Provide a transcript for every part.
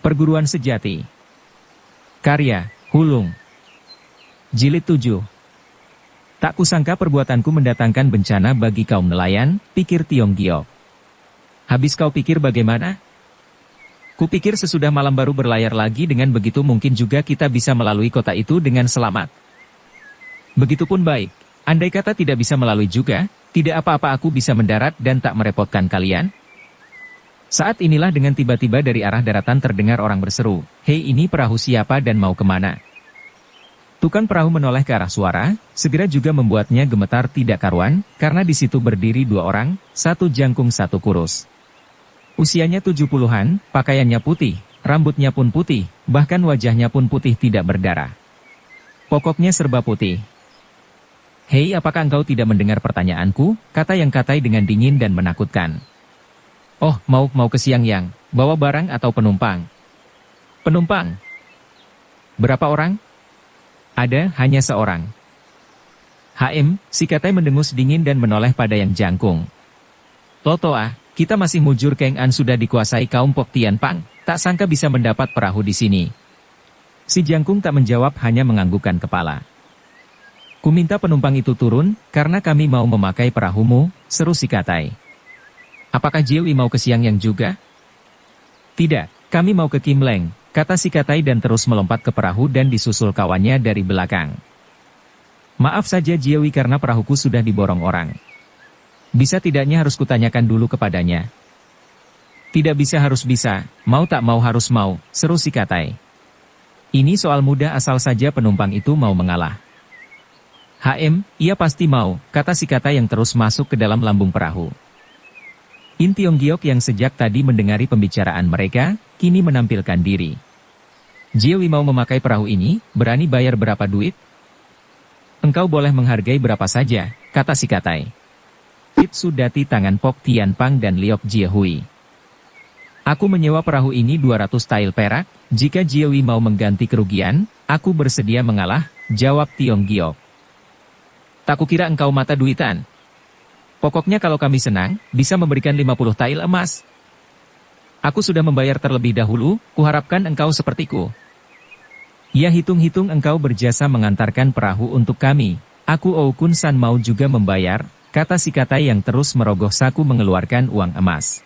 Perguruan Sejati. Karya, Hulung. Jilid 7. Tak kusangka perbuatanku mendatangkan bencana bagi kaum nelayan, pikir Tiong Giok. Habis kau pikir bagaimana? Kupikir sesudah malam baru berlayar lagi, dengan begitu mungkin juga kita bisa melalui kota itu dengan selamat. Begitupun baik, andai kata tidak bisa melalui juga, tidak apa-apa, aku bisa mendarat dan tak merepotkan kalian. Saat inilah dengan tiba-tiba dari arah daratan terdengar orang berseru, "Hei, ini perahu siapa dan mau kemana?" Tukang perahu menoleh ke arah suara, segera juga membuatnya gemetar tidak karuan, karena di situ berdiri dua orang, satu jangkung satu kurus. Usianya 70-an, pakaiannya putih, rambutnya pun putih, bahkan wajahnya pun putih tidak berdarah. Pokoknya serba putih. "Hei, apakah engkau tidak mendengar pertanyaanku?" kata yang katai dengan dingin dan menakutkan. "Oh, mau ke Siang Yang, bawa barang atau penumpang?" "Penumpang." "Berapa orang?" "Ada, hanya seorang." Si katai mendengus dingin dan menoleh pada yang jangkung. "Totoa, kita masih mujur Keng An sudah dikuasai kaum Pok Tian Pang, tak sangka bisa mendapat perahu di sini." Si jangkung tak menjawab, hanya menganggukkan kepala. "Ku minta penumpang itu turun, karena kami mau memakai perahumu," seru si katai. "Apakah Jiewi mau ke Siang Yang juga?" "Tidak, kami mau ke Kim Leng," kata si katai dan terus melompat ke perahu dan disusul kawannya dari belakang. "Maaf saja Jiewi, karena perahuku sudah diborong orang. Bisa tidaknya harus kutanyakan dulu kepadanya." "Tidak bisa harus bisa, mau tak mau harus mau," seru si katai. "Ini soal mudah, asal saja penumpang itu mau mengalah." Ia pasti mau," kata si katai yang terus masuk ke dalam lambung perahu. In Tiong Giok yang sejak tadi mendengari pembicaraan mereka, kini menampilkan diri. "Jiewi mau memakai perahu ini, berani bayar berapa duit?" "Engkau boleh menghargai berapa saja," kata si katai. "Itu dati tangan Pok Tian Pang dan Liok Jiehui. Aku menyewa perahu ini 200 tael perak, jika Jiewi mau mengganti kerugian, aku bersedia mengalah," jawab Tiong Giok. "Tak kukira engkau mata duitan. Pokoknya kalau kami senang, bisa memberikan 50 tael emas. Aku sudah membayar terlebih dahulu, kuharapkan engkau sepertiku." "Ya, hitung-hitung engkau berjasa mengantarkan perahu untuk kami, aku Kun San mau juga membayar," kata si katai yang terus merogoh saku mengeluarkan uang emas.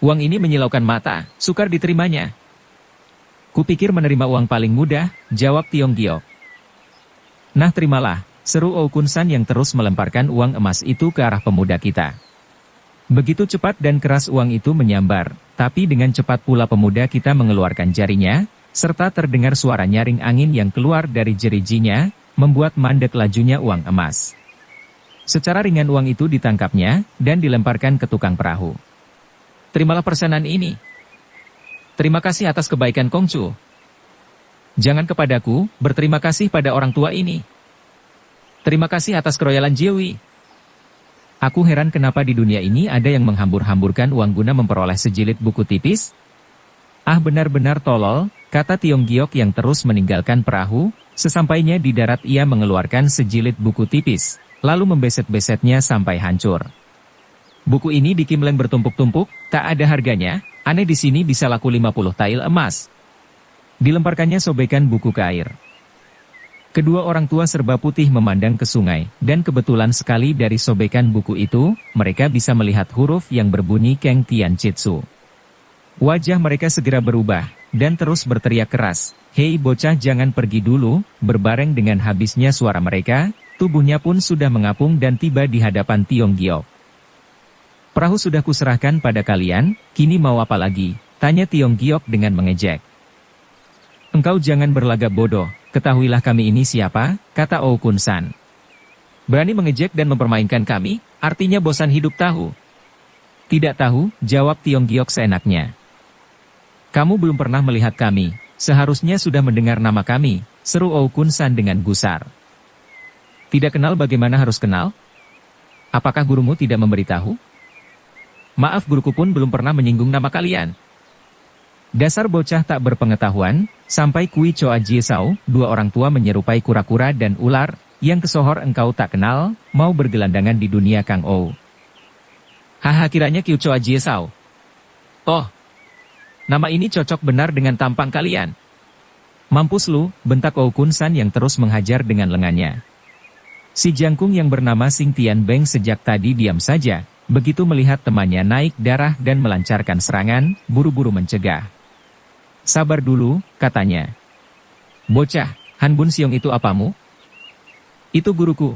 "Uang ini menyilaukan mata, sukar diterimanya." "Kupikir menerima uang paling mudah," jawab Tiong Giok. "Nah, terimalah," seru Kun San yang terus melemparkan uang emas itu ke arah pemuda kita. Begitu cepat dan keras uang itu menyambar, tapi dengan cepat pula pemuda kita mengeluarkan jarinya, serta terdengar suara nyaring angin yang keluar dari jerijinya, membuat mandek lajunya uang emas. Secara ringan uang itu ditangkapnya, dan dilemparkan ke tukang perahu. "Terimalah persenan ini. Terima kasih atas kebaikan Kongcu. Jangan kepadaku, berterima kasih pada orang tua ini. Terima kasih atas keroyalan Jiewi. Aku heran kenapa di dunia ini ada yang menghambur-hamburkan uang guna memperoleh sejilid buku tipis. Ah, benar-benar tolol," kata Tiong Giok yang terus meninggalkan perahu. Sesampainya di darat ia mengeluarkan sejilid buku tipis, lalu membeset-besetnya sampai hancur. "Buku ini di Kim Leng bertumpuk-tumpuk, tak ada harganya, aneh di sini bisa laku 50 tael emas." Dilemparkannya sobekan buku ke air. Kedua orang tua serba putih memandang ke sungai, dan kebetulan sekali dari sobekan buku itu, mereka bisa melihat huruf yang berbunyi Keng Tian Chitsu. Wajah mereka segera berubah, dan terus berteriak keras, "Hei bocah, jangan pergi dulu!" Berbareng dengan habisnya suara mereka, tubuhnya pun sudah mengapung dan tiba di hadapan Tiong Giok. "Perahu sudah kuserahkan pada kalian, kini mau apa lagi?" tanya Tiong Giok dengan mengejek. "Engkau jangan berlagak bodoh. Ketahuilah kami ini siapa," kata Kun San. "Berani mengejek dan mempermainkan kami, artinya bosan hidup tahu." "Tidak tahu," jawab Tiong Giok seenaknya. "Kamu belum pernah melihat kami, seharusnya sudah mendengar nama kami," seru Kun San dengan gusar. "Tidak kenal bagaimana harus kenal? Apakah gurumu tidak memberitahu?" "Maaf, guruku pun belum pernah menyinggung nama kalian." "Dasar bocah tak berpengetahuan," sampai Kui Choa Jiesao, dua orang tua menyerupai kura-kura dan ular, yang kesohor engkau tak kenal, mau bergelandangan di dunia Kang Ou. "Haha, kiranya Kui Choa Jiesao." "Oh, Nama ini cocok benar dengan tampang kalian. Mampus lu, bentak Oukun San yang terus menghajar dengan lengannya. Si jangkung yang bernama Sing Tianbeng sejak tadi diam saja, begitu melihat temannya naik darah dan melancarkan serangan, buru-buru mencegah. Sabar dulu, katanya. Bocah, Han Bun Siong itu apamu? Itu guruku.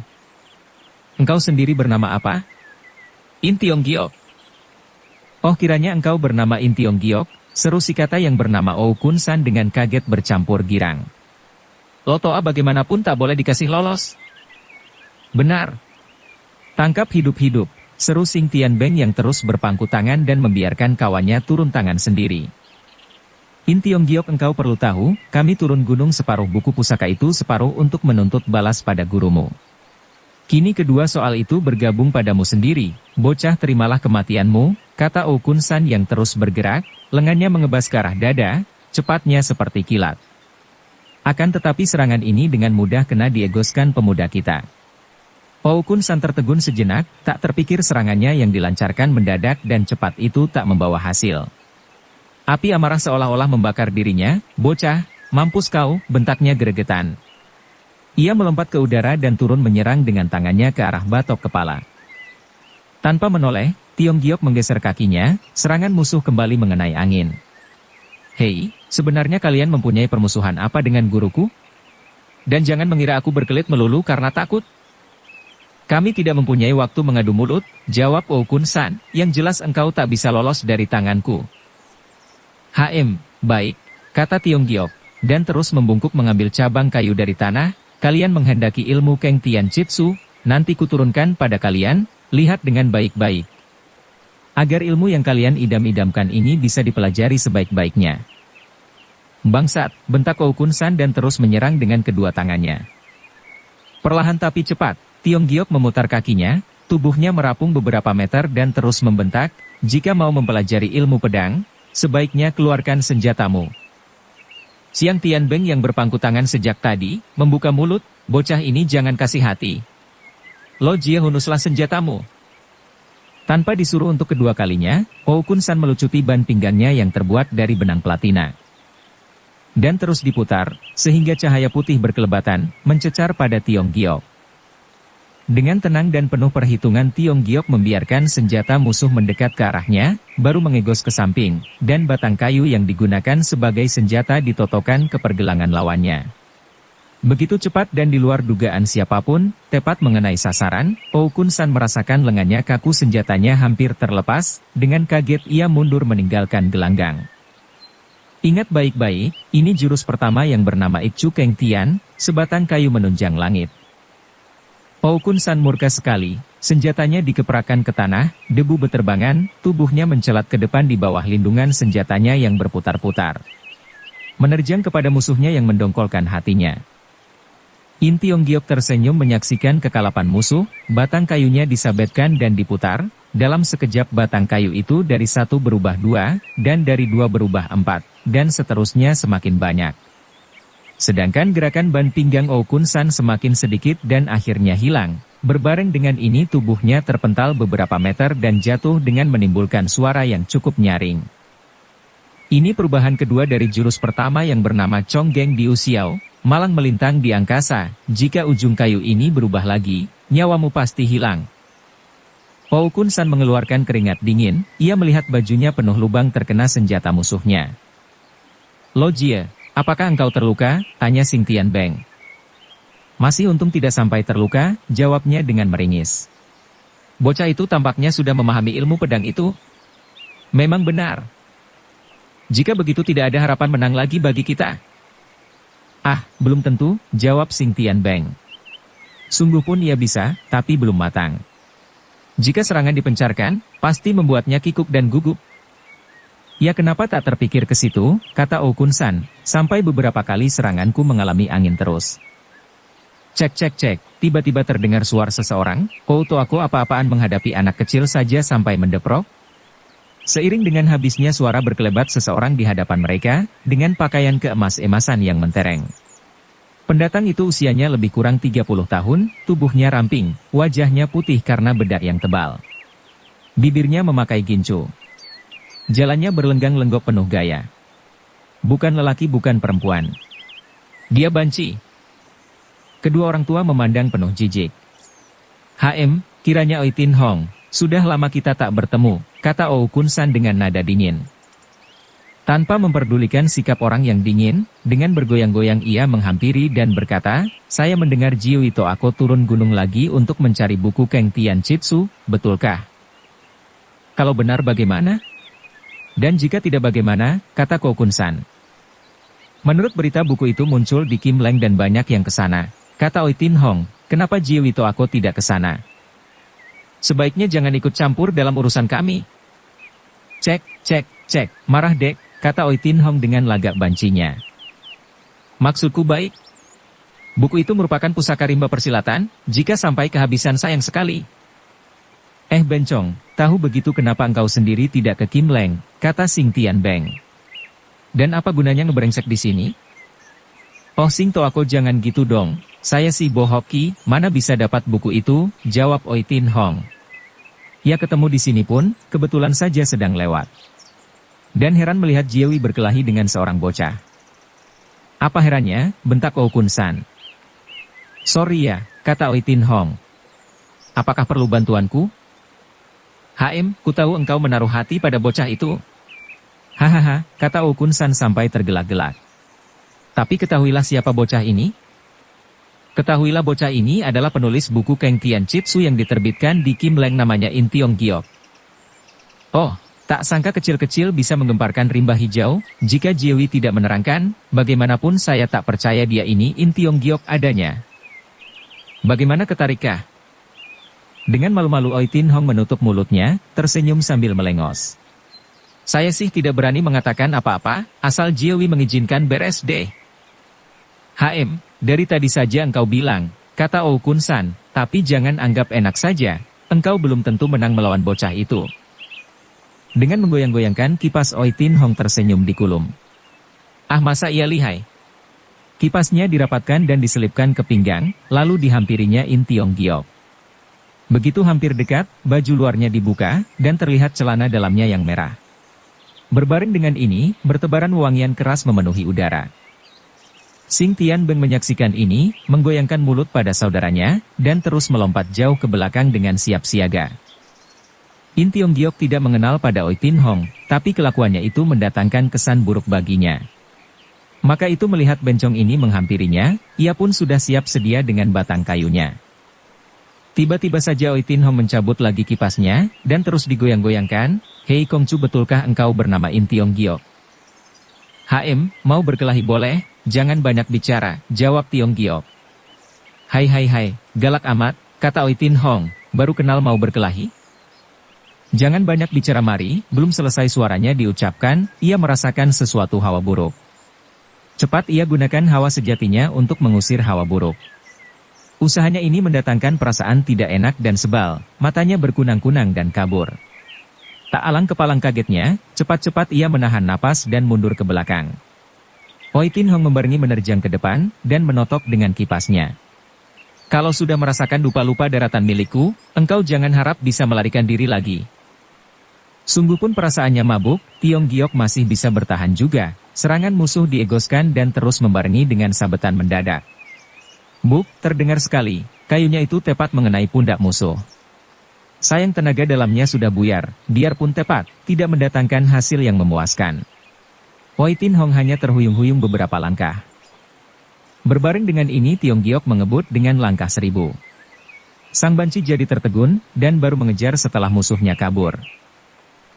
Engkau sendiri bernama apa? In Tiong Giok. Oh, kiranya engkau bernama In Tiong Giok, seru si kata yang bernama Oukun San dengan kaget bercampur girang. Lo toa bagaimanapun tak boleh dikasih lolos. Benar. Tangkap hidup-hidup, seru Sing Tianbeng yang terus berpangku tangan dan membiarkan kawannya turun tangan sendiri. In Tiong Giok, engkau perlu tahu, kami turun gunung separuh buku pusaka itu separuh untuk menuntut balas pada gurumu. Kini kedua soal itu bergabung padamu sendiri, bocah, terimalah kematianmu, kata Oukun San yang terus bergerak, lengannya mengebas ke arah dada, cepatnya seperti kilat. Akan tetapi serangan ini dengan mudah kena diegoskan pemuda kita. Oukun San tertegun sejenak, tak terpikir serangannya yang dilancarkan mendadak dan cepat itu tak membawa hasil. Api amarah seolah-olah membakar dirinya, bocah, mampus kau, bentaknya gregetan. Ia melompat ke udara dan turun menyerang dengan tangannya ke arah batok kepala. Tanpa menoleh, Tiong Giok menggeser kakinya, serangan musuh kembali mengenai angin. Hei, sebenarnya kalian mempunyai permusuhan apa dengan guruku? Dan jangan mengira aku berkelit melulu karena takut. Kami tidak mempunyai waktu mengadu mulut, jawab Oukun San, yang jelas engkau tak bisa lolos dari tanganku. Baik, kata Tiong Giok, dan terus membungkuk mengambil cabang kayu dari tanah. Kalian menghendaki ilmu Keng Tian Chitsu, nanti kuturunkan pada kalian, lihat dengan baik-baik. Agar ilmu yang kalian idam-idamkan ini bisa dipelajari sebaik-baiknya. Bangsat, bentak Oukun San dan terus menyerang dengan kedua tangannya. Perlahan tapi cepat, Tiong Giok memutar kakinya, tubuhnya merapung beberapa meter dan terus membentak, jika mau mempelajari ilmu pedang, sebaiknya keluarkan senjatamu. Siang Tianbeng yang berpangku tangan sejak tadi, membuka mulut, bocah ini jangan kasih hati. Lo Jie hunuslah senjatamu. Tanpa disuruh untuk kedua kalinya, Oukun San melucuti ban pinggangnya yang terbuat dari benang platina. Dan terus diputar, sehingga cahaya putih berkelebatan, mencecar pada Tiong Giok. Dengan tenang dan penuh perhitungan Tiong Giok membiarkan senjata musuh mendekat ke arahnya, baru mengegos ke samping, dan batang kayu yang digunakan sebagai senjata ditotokkan ke pergelangan lawannya. Begitu cepat dan di luar dugaan siapapun, tepat mengenai sasaran, Oukun San merasakan lengannya kaku, senjatanya hampir terlepas, dengan kaget ia mundur meninggalkan gelanggang. Ingat baik-baik, ini jurus pertama yang bernama Ikcu Keng Tian, sebatang kayu menunjang langit. Oukun San murka sekali, senjatanya dikeprakan ke tanah, debu beterbangan, tubuhnya mencelat ke depan di bawah lindungan senjatanya yang berputar-putar. Menerjang kepada musuhnya yang mendongkolkan hatinya. In Tiong Giok tersenyum menyaksikan kekalapan musuh, batang kayunya disabetkan dan diputar, dalam sekejap batang kayu itu dari satu berubah dua, dan dari dua berubah empat, dan seterusnya semakin banyak. Sedangkan gerakan ban pinggang Oukun San semakin sedikit dan akhirnya hilang. Berbareng dengan ini tubuhnya terpental beberapa meter dan jatuh dengan menimbulkan suara yang cukup nyaring. Ini perubahan kedua dari jurus pertama yang bernama Chong Geng Diu Xiao, malang melintang di angkasa. Jika ujung kayu ini berubah lagi, nyawamu pasti hilang. Oukun San mengeluarkan keringat dingin, ia melihat bajunya penuh lubang terkena senjata musuhnya. Lo Jie, apakah engkau terluka? Tanya Sing Tianbeng. Masih untung tidak sampai terluka, jawabnya dengan meringis. Bocah itu tampaknya sudah memahami ilmu pedang itu. Memang benar. Jika begitu tidak ada harapan menang lagi bagi kita. Ah, belum tentu, jawab Sing Tianbeng. Sungguh pun ia bisa, tapi belum matang. Jika serangan dipencarkan, pasti membuatnya kikuk dan gugup. Ya kenapa tak terpikir ke situ, kata Oukun San, sampai beberapa kali seranganku mengalami angin terus. Cek, tiba-tiba terdengar suara seseorang, kau aku apa-apaan menghadapi anak kecil saja sampai mendeprok? Seiring dengan habisnya suara berkelebat seseorang di hadapan mereka, dengan pakaian keemas-emasan yang mentereng. Pendatang itu usianya lebih kurang 30 tahun, tubuhnya ramping, wajahnya putih karena bedak yang tebal. Bibirnya memakai gincu. Jalannya berlenggang-lenggok penuh gaya. Bukan lelaki bukan perempuan. Dia banci. Kedua orang tua memandang penuh jijik. Kiranya Oi Tin Hong, sudah lama kita tak bertemu, kata Oh Kun San dengan nada dingin. Tanpa memperdulikan sikap orang yang dingin, dengan bergoyang-goyang ia menghampiri dan berkata, saya mendengar Jiu Ito aku turun gunung lagi untuk mencari buku Keng Tian Chitsu, betulkah? Kalau benar bagaimana? Dan jika tidak bagaimana, kata Ko Kun San. Menurut berita buku itu muncul di Kim Leng dan banyak yang kesana. Kata Oi Tin Hong, kenapa Jiu Ito aku tidak kesana? Sebaiknya jangan ikut campur dalam urusan kami. Cek, marah dek, kata Oi Tin Hong dengan lagak bancinya. Maksudku baik. Buku itu merupakan pusaka rimba persilatan, jika sampai kehabisan sayang sekali. Bencong, tahu begitu kenapa engkau sendiri tidak ke Kim Leng, kata Sing Tian Beng. Dan apa gunanya ngebrengsek di sini? Oh Sing To aku jangan gitu dong, saya si Bo Hoki, mana bisa dapat buku itu, jawab Oi Tin Hong. Ya ketemu di sini pun, kebetulan saja sedang lewat. Dan heran melihat Jiewi berkelahi dengan seorang bocah. Apa herannya, bentak Oh Kun San. Sorry ya, kata Oi Tin Hong. Apakah perlu bantuanku? Ku tahu engkau menaruh hati pada bocah itu. Hahaha, kata Oh Kun San sampai tergelak-gelak. Tapi ketahuilah siapa bocah ini? Ketahuilah bocah ini adalah penulis buku Keng Tian Chitsu yang diterbitkan di Kim Leng namanya In Tiong Giok. Oh, tak sangka kecil-kecil bisa menggemparkan rimba hijau, jika Jiewi tidak menerangkan, bagaimanapun saya tak percaya dia ini In Tiong Giok adanya. Bagaimana ketarikah? Dengan malu-malu Oi Tin Hong menutup mulutnya, tersenyum sambil melengos. Saya sih tidak berani mengatakan apa-apa, asal Jiewi mengizinkan beres deh. Dari tadi saja engkau bilang, kata Oh Kun San, tapi jangan anggap enak saja, engkau belum tentu menang melawan bocah itu. Dengan menggoyang-goyangkan kipas Oi Tin Hong tersenyum di kulum. Masa ia lihai? Kipasnya dirapatkan dan diselipkan ke pinggang, lalu dihampirinya In Tiong Giok. Begitu hampir dekat, baju luarnya dibuka, dan terlihat celana dalamnya yang merah. Berbaring dengan ini, bertebaran wangian keras memenuhi udara. Sing Tian Beng menyaksikan ini, menggoyangkan mulut pada saudaranya, dan terus melompat jauh ke belakang dengan siap siaga. In Tiong Giok tidak mengenal pada Oi Tin Hong, tapi kelakuannya itu mendatangkan kesan buruk baginya. Maka itu melihat bencong ini menghampirinya, ia pun sudah siap sedia dengan batang kayunya. Tiba-tiba saja Oi Tin Hong mencabut lagi kipasnya, dan terus digoyang-goyangkan, Hei Kongcu betulkah engkau bernama In Tiong Giok? Mau berkelahi boleh, jangan banyak bicara, jawab Tiong Giok. Hai, galak amat, kata Oi Tin Hong, baru kenal mau berkelahi? Jangan banyak bicara mari, belum selesai suaranya diucapkan, ia merasakan sesuatu hawa buruk. Cepat ia gunakan hawa sejatinya untuk mengusir hawa buruk. Usahanya ini mendatangkan perasaan tidak enak dan sebal, matanya berkunang-kunang dan kabur. Tak alang kepalang kagetnya, cepat-cepat ia menahan napas dan mundur ke belakang. Oi Tin Hong membarengi menerjang ke depan, dan menotok dengan kipasnya. Kalau sudah merasakan lupa-lupa daratan milikku, engkau jangan harap bisa melarikan diri lagi. Sungguh pun perasaannya mabuk, Tiong Giok masih bisa bertahan juga, serangan musuh diegoskan dan terus membarengi dengan sabetan mendadak. Buk, terdengar sekali, kayunya itu tepat mengenai pundak musuh. Sayang tenaga dalamnya sudah buyar, biarpun tepat, tidak mendatangkan hasil yang memuaskan. Oi Tin Hong hanya terhuyung-huyung beberapa langkah. Berbaring dengan ini Tiong Giok mengebut dengan langkah 1000. Sang banci jadi tertegun, dan baru mengejar setelah musuhnya kabur.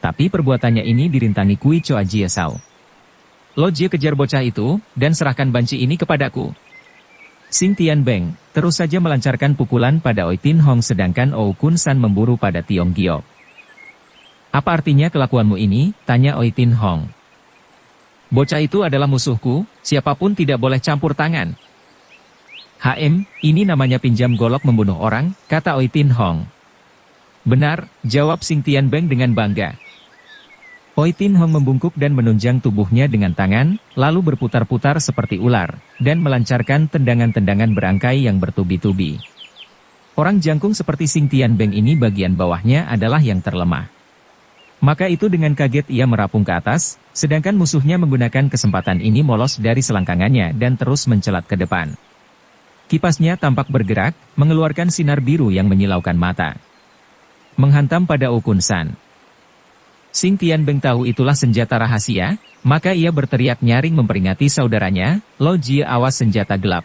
Tapi perbuatannya ini dirintangi Kui Choa Jie Sao. Lo Jie kejar bocah itu, dan serahkan banci ini kepadaku. Sing Tian Beng terus saja melancarkan pukulan pada Oi Tin Hong sedangkan Oh Kun San memburu pada Tiong Giok. Apa artinya kelakuanmu ini? Tanya Oi Tin Hong. Bocah itu adalah musuhku, siapapun tidak boleh campur tangan. Ini namanya pinjam golok membunuh orang, kata Oi Tin Hong. Benar, jawab Sing Tian Beng dengan bangga. Oi Tin Hong membungkuk dan menunjang tubuhnya dengan tangan, lalu berputar-putar seperti ular, dan melancarkan tendangan-tendangan berangkai yang bertubi-tubi. Orang jangkung seperti Sing Tian Beng ini bagian bawahnya adalah yang terlemah. Maka itu dengan kaget ia merapung ke atas, sedangkan musuhnya menggunakan kesempatan ini molos dari selangkangannya dan terus mencelat ke depan. Kipasnya tampak bergerak, mengeluarkan sinar biru yang menyilaukan mata. Menghantam pada Okun San. Xing Tianbeng tahu itulah senjata rahasia, maka ia berteriak nyaring memperingati saudaranya, "Lo Jie, awas senjata gelap."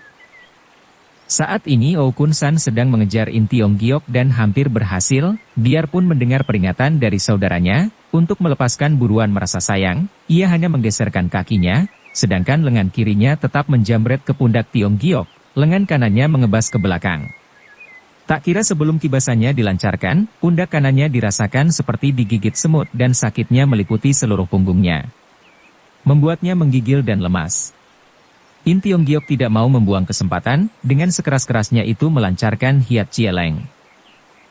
Saat ini Okun San sedang mengejar In Tiong Giok dan hampir berhasil, biarpun mendengar peringatan dari saudaranya, untuk melepaskan buruan merasa sayang, ia hanya menggeserkan kakinya, sedangkan lengan kirinya tetap menjambret ke pundak Tiong Giok, lengan kanannya mengebas ke belakang. Tak kira sebelum kibasannya dilancarkan, pundak kanannya dirasakan seperti digigit semut dan sakitnya meliputi seluruh punggungnya. Membuatnya menggigil dan lemas. In Tiong Giok tidak mau membuang kesempatan, dengan sekeras-kerasnya itu melancarkan Hiat Cieleng.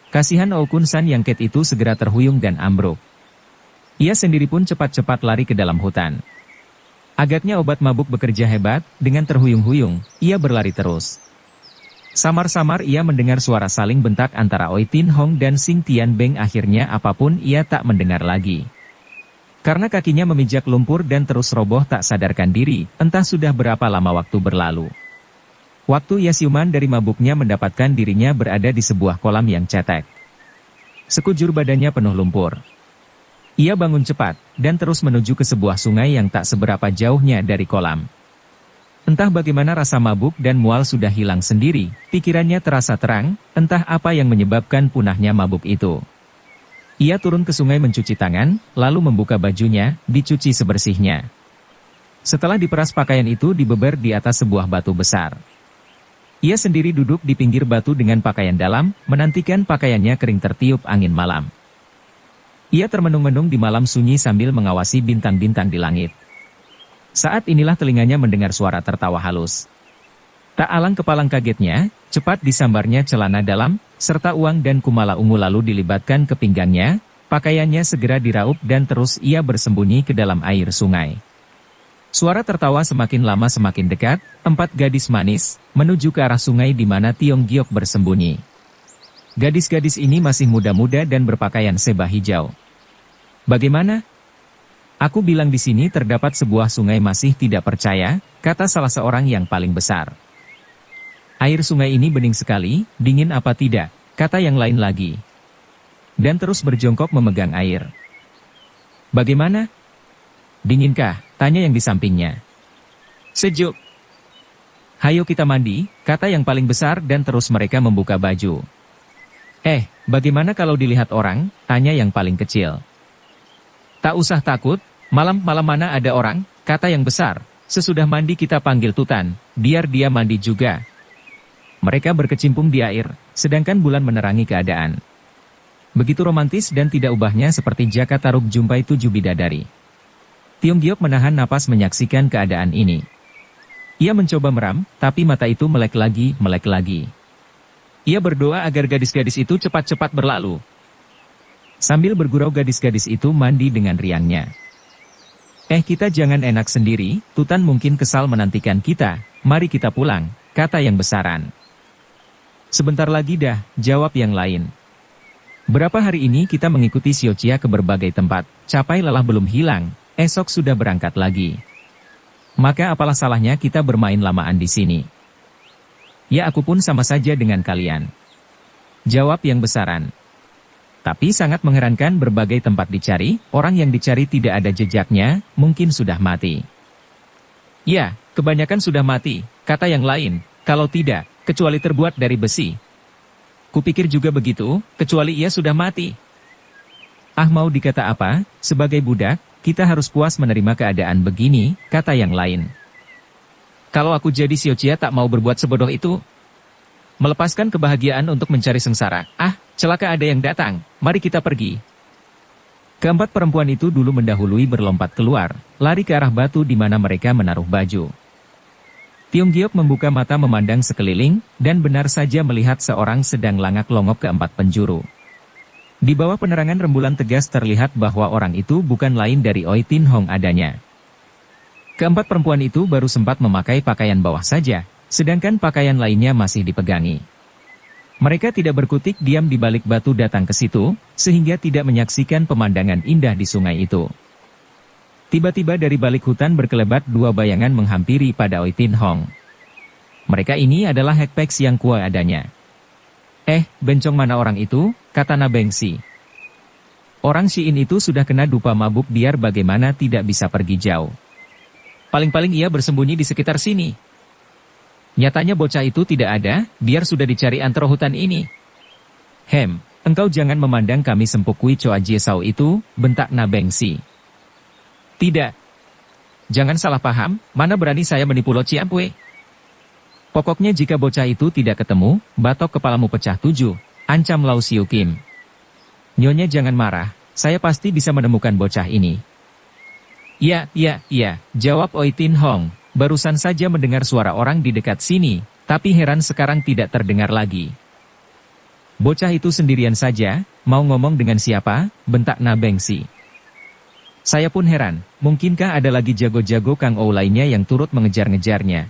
Kasihan Okun San yang ket itu segera terhuyung dan ambruk. Ia sendiri pun cepat-cepat lari ke dalam hutan. Agaknya obat mabuk bekerja hebat, dengan terhuyung-huyung, ia berlari terus. Samar-samar ia mendengar suara saling bentak antara Oi Tin Hong dan Xing Tianbeng, akhirnya apapun ia tak mendengar lagi. Karena kakinya memijak lumpur dan terus roboh tak sadarkan diri, entah sudah berapa lama waktu berlalu. Waktu ia siuman dari mabuknya mendapatkan dirinya berada di sebuah kolam yang cetek. Sekujur badannya penuh lumpur. Ia bangun cepat, dan terus menuju ke sebuah sungai yang tak seberapa jauhnya dari kolam. Entah bagaimana rasa mabuk dan mual sudah hilang sendiri, pikirannya terasa terang, entah apa yang menyebabkan punahnya mabuk itu. Ia turun ke sungai mencuci tangan, lalu membuka bajunya, dicuci sebersihnya. Setelah diperas pakaian itu dibeber di atas sebuah batu besar. Ia sendiri duduk di pinggir batu dengan pakaian dalam, menantikan pakaiannya kering tertiup angin malam. Ia termenung-menung di malam sunyi sambil mengawasi bintang-bintang di langit. Saat inilah telinganya mendengar suara tertawa halus. Tak alang kepalang kagetnya, cepat disambarnya celana dalam, serta uang dan kumala ungu lalu dilibatkan ke pinggangnya, pakaiannya segera diraup dan terus ia bersembunyi ke dalam air sungai. Suara tertawa semakin lama semakin dekat, 4 gadis manis, menuju ke arah sungai di mana Tiong Giok bersembunyi. Gadis-gadis ini masih muda-muda dan berpakaian seba hijau. Bagaimana? Aku bilang di sini terdapat sebuah sungai, masih tidak percaya, kata salah seorang yang paling besar. Air sungai ini bening sekali, dingin apa tidak, kata yang lain lagi. Dan terus berjongkok memegang air. Bagaimana? Dinginkah? Tanya yang di sampingnya. Sejuk. Hayo kita mandi, kata yang paling besar dan terus mereka membuka baju. Bagaimana kalau dilihat orang? Tanya yang paling kecil. Tak usah takut, malam-malam mana ada orang, kata yang besar. Sesudah mandi kita panggil Tutan, biar dia mandi juga. Mereka berkecimpung di air, sedangkan bulan menerangi keadaan. Begitu romantis dan tidak ubahnya seperti Jaka Tarub jumpai 7 bidadari. Tiong Giok menahan napas menyaksikan keadaan ini. Ia mencoba meram, tapi mata itu melek lagi. Ia berdoa agar gadis-gadis itu cepat-cepat berlalu. Sambil bergurau gadis-gadis itu mandi dengan riangnya. Kita jangan enak sendiri, Tutan mungkin kesal menantikan kita, mari kita pulang, kata yang besaran. Sebentar lagi dah, jawab yang lain. Berapa hari ini kita mengikuti Xiao-Chia ke berbagai tempat, capai lelah belum hilang, esok sudah berangkat lagi. Maka apalah salahnya kita bermain lamaan di sini? Ya aku pun sama saja dengan kalian. Jawab yang besaran. Tapi sangat mengherankan, berbagai tempat dicari, orang yang dicari tidak ada jejaknya, mungkin sudah mati. Ya, kebanyakan sudah mati, kata yang lain, kalau tidak, kecuali terbuat dari besi. Kupikir juga begitu, kecuali ia sudah mati. Mau dikata apa, sebagai budak, kita harus puas menerima keadaan begini, kata yang lain. Kalau aku jadi Xiao-Chia tak mau berbuat sebodoh itu. Melepaskan kebahagiaan untuk mencari sengsara. Celaka ada yang datang, mari kita pergi. Keempat perempuan itu dulu mendahului berlompat keluar, lari ke arah batu di mana mereka menaruh baju. Tiong Giok membuka mata memandang sekeliling, dan benar saja melihat seorang sedang langak-longok ke 4 penjuru. Di bawah penerangan rembulan tegas terlihat bahwa orang itu bukan lain dari Oi Tin Hong adanya. Keempat perempuan itu baru sempat memakai pakaian bawah saja, sedangkan pakaian lainnya masih dipegangi. Mereka tidak berkutik diam di balik batu datang ke situ, sehingga tidak menyaksikan pemandangan indah di sungai itu. Tiba-tiba dari balik hutan berkelebat dua bayangan menghampiri pada Oi Tin Hong. Mereka ini adalah Hekpex yang kuat adanya. Bencong mana orang itu, kata Na Bengsi. Orang Shiin itu sudah kena dupa mabuk biar bagaimana tidak bisa pergi jauh. Paling-paling ia bersembunyi di sekitar sini. Nyatanya bocah itu tidak ada, biar sudah dicari antara hutan ini. Engkau jangan memandang kami sempukui Choa Jie Sao itu, bentak Na Bengsi. Tidak. Jangan salah paham, mana berani saya menipu Lo Ciampue. Pokoknya jika bocah itu tidak ketemu, batok kepalamu pecah 7, ancam Lau Siu Kim. Nyonya jangan marah, saya pasti bisa menemukan bocah ini. Iya, jawab Oi Tin Hong. Barusan saja mendengar suara orang di dekat sini, tapi heran sekarang tidak terdengar lagi. Bocah itu sendirian saja, mau ngomong dengan siapa, bentak Na Bengsi. Saya pun heran, mungkinkah ada lagi jago-jago Kang Ou lainnya yang turut mengejar-ngejarnya.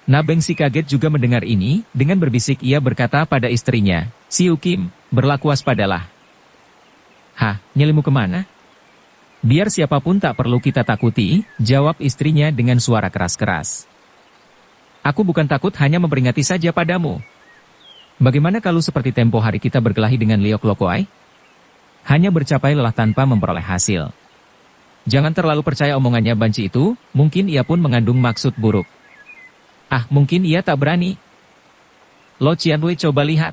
Na Bengsi kaget juga mendengar ini, dengan berbisik ia berkata pada istrinya, Siu Kim, berlaku waspadalah. Nyelimu kemana? Biar siapapun tak perlu kita takuti, jawab istrinya dengan suara keras-keras. Aku bukan takut hanya memperingati saja padamu. Bagaimana kalau seperti tempo hari kita berkelahi dengan Liok Lokoai? Hanya bercapai lelah tanpa memperoleh hasil. Jangan terlalu percaya omongannya banci itu, mungkin ia pun mengandung maksud buruk. Mungkin ia tak berani. Lo Cianwei coba lihat.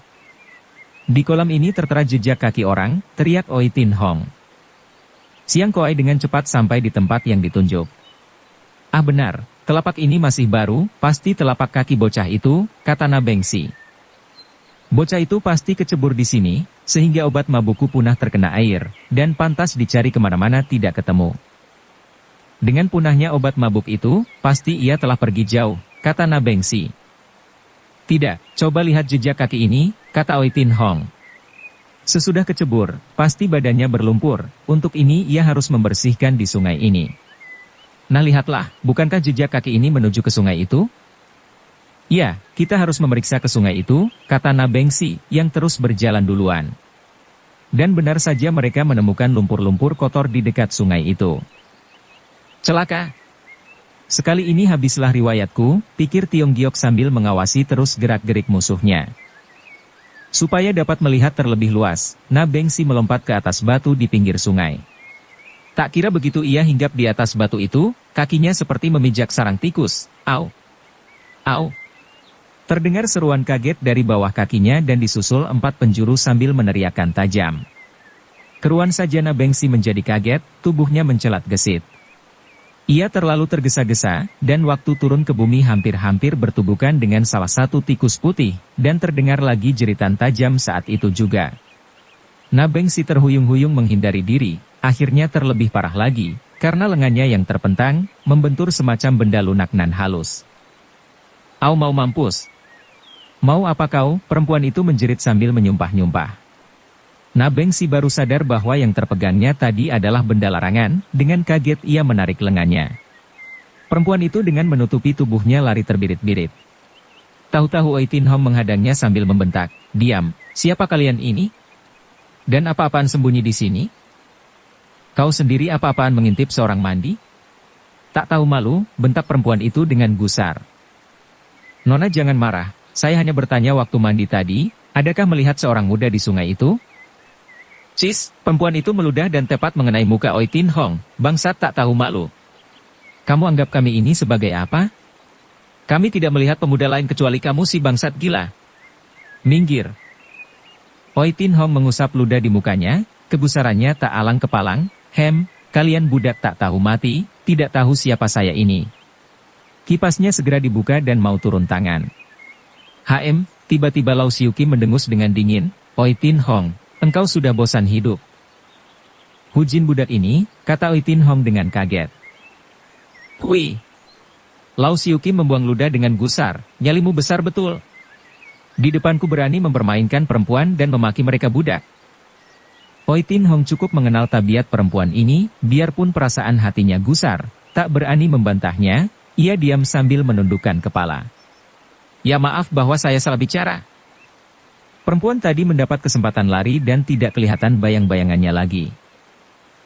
Di kolam ini tertera jejak kaki orang, teriak Oi Tin Hong. Siang Koai dengan cepat sampai di tempat yang ditunjuk. Benar, telapak ini masih baru, pasti telapak kaki bocah itu, kata Na Bengsi. Bocah itu pasti kecebur di sini, sehingga obat mabukku punah terkena air, dan pantas dicari kemana-mana tidak ketemu. Dengan punahnya obat mabuk itu, pasti ia telah pergi jauh, kata Na Bengsi. Tidak, coba lihat jejak kaki ini, kata Oi Tin Hong. Sesudah kecebur, pasti badannya berlumpur, untuk ini ia harus membersihkan di sungai ini. Nah lihatlah, bukankah jejak kaki ini menuju ke sungai itu? Ya, kita harus memeriksa ke sungai itu, kata Na Bengsi, yang terus berjalan duluan. Dan benar saja mereka menemukan lumpur-lumpur kotor di dekat sungai itu. Celaka! Sekali ini habislah riwayatku, pikir Tiong Giok sambil mengawasi terus gerak-gerik musuhnya. Supaya dapat melihat terlebih luas, Na Bengsi melompat ke atas batu di pinggir sungai. Tak kira begitu ia hinggap di atas batu itu, kakinya seperti memijak sarang tikus. Au! Au! Terdengar seruan kaget dari bawah kakinya dan disusul 4 penjuru sambil meneriakkan tajam. Keruan saja Na Bengsi menjadi kaget, tubuhnya mencelat gesit. Ia terlalu tergesa-gesa, dan waktu turun ke bumi hampir-hampir bertubuhkan dengan salah satu tikus putih, dan terdengar lagi jeritan tajam saat itu juga. Na Bengsi terhuyung-huyung menghindari diri, akhirnya terlebih parah lagi, karena lengannya yang terpentang, membentur semacam benda lunak nan halus. Au mau mampus. Mau apa kau? Perempuan itu menjerit sambil menyumpah-nyumpah. Na Bengsi baru sadar bahwa yang terpegangnya tadi adalah benda larangan, dengan kaget ia menarik lengannya. Perempuan itu dengan menutupi tubuhnya lari terbirit-birit. Tahu-tahu Oi Tin Hong menghadangnya sambil membentak, "Diam, siapa kalian ini? Dan apa-apaan sembunyi di sini? Kau sendiri apa-apaan mengintip seorang mandi? Tak tahu malu," bentak perempuan itu dengan gusar. "Nona jangan marah, saya hanya bertanya waktu mandi tadi, adakah melihat seorang muda di sungai itu?" Cis, perempuan itu meludah dan tepat mengenai muka Oi Tin Hong, bangsat tak tahu malu. Kamu anggap kami ini sebagai apa? Kami tidak melihat pemuda lain kecuali kamu si bangsat gila. Minggir. Oi Tin Hong mengusap ludah di mukanya, kegusarannya tak alang kepalang, kalian budak tak tahu mati, tidak tahu siapa saya ini. Kipasnya segera dibuka dan mau turun tangan. Tiba-tiba Lau Siu Kim mendengus dengan dingin, Oi Tin Hong. Engkau sudah bosan hidup. Hujin budak ini, kata Oi Tin Hong dengan kaget. Hui. Lau Siu Kim membuang ludah dengan gusar, nyalimu besar betul. Di depanku berani mempermainkan perempuan dan memaki mereka budak. Oi Tin Hong cukup mengenal tabiat perempuan ini, biarpun perasaan hatinya gusar, tak berani membantahnya, ia diam sambil menundukkan kepala. Ya maaf bahwa saya salah bicara. Perempuan tadi mendapat kesempatan lari dan tidak kelihatan bayang-bayangannya lagi.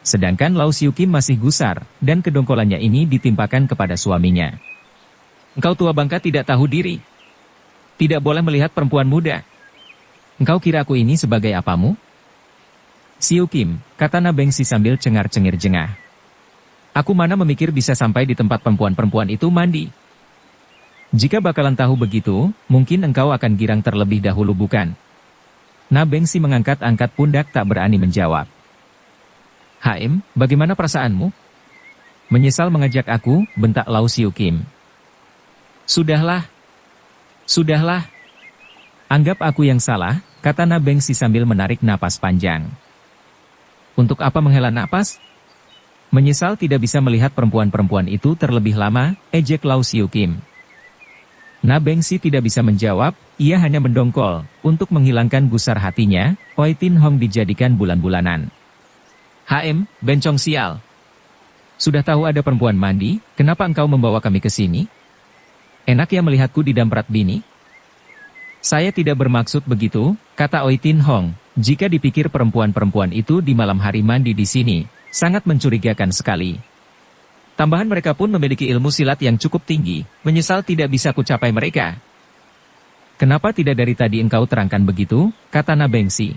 Sedangkan Lau Siu Kim masih gusar, dan kedongkolannya ini ditimpakan kepada suaminya. Engkau tua bangka tidak tahu diri. Tidak boleh melihat perempuan muda. Engkau kira aku ini sebagai apamu? Siu Kim, kata Na Bengsi sambil cengar-cengir jengah. Aku mana memikir bisa sampai di tempat perempuan-perempuan itu mandi. Jika bakalan tahu begitu, mungkin engkau akan girang terlebih dahulu bukan? Na Bengsi mengangkat-angkat pundak tak berani menjawab. Haim, bagaimana perasaanmu? Menyesal mengajak aku, bentak Lau Siu Kim. Sudahlah. Sudahlah. Anggap aku yang salah, kata Na Bengsi sambil menarik napas panjang. Untuk apa menghela napas? Menyesal tidak bisa melihat perempuan-perempuan itu terlebih lama, ejek Lau Siu Kim. Na Bengsi tidak bisa menjawab, ia hanya mendongkol. Untuk menghilangkan gusar hatinya, Oi Tin Hong dijadikan bulan-bulanan. HM, bencong sial. Sudah tahu ada perempuan mandi, kenapa engkau membawa kami ke sini? Enak ya melihatku didamprat bini? Saya tidak bermaksud begitu, kata Oi Tin Hong. Jika dipikir perempuan-perempuan itu di malam hari mandi di sini, sangat mencurigakan sekali. Tambahan mereka pun memiliki ilmu silat yang cukup tinggi, menyesal tidak bisa kucapai mereka. Kenapa tidak dari tadi engkau terangkan begitu, kata Na Bengsi.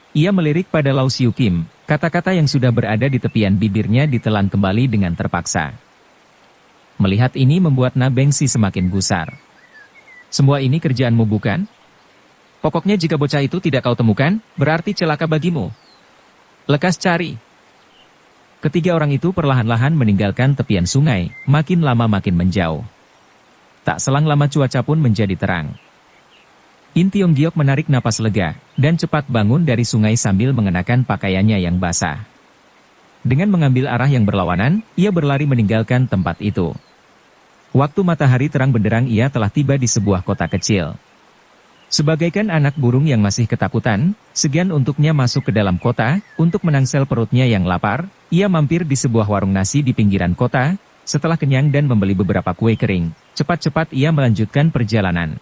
Ia melirik pada Lau Siu Kim, kata-kata yang sudah berada di tepian bibirnya ditelan kembali dengan terpaksa. Melihat ini membuat Na Bengsi semakin gusar. Semua ini kerjaanmu bukan? Pokoknya jika bocah itu tidak kau temukan, berarti celaka bagimu. Lekas cari. Ketiga orang itu perlahan-lahan meninggalkan tepian sungai, makin lama makin menjauh. Tak selang lama cuaca pun menjadi terang. In Tiong Giok menarik napas lega, dan cepat bangun dari sungai sambil mengenakan pakaiannya yang basah. Dengan mengambil arah yang berlawanan, ia berlari meninggalkan tempat itu. Waktu matahari terang benderang ia telah tiba di sebuah kota kecil. Sebagaikan anak burung yang masih ketakutan, segan untuknya masuk ke dalam kota, untuk menangsel perutnya yang lapar, ia mampir di sebuah warung nasi di pinggiran kota, setelah kenyang dan membeli beberapa kue kering, cepat-cepat ia melanjutkan perjalanan.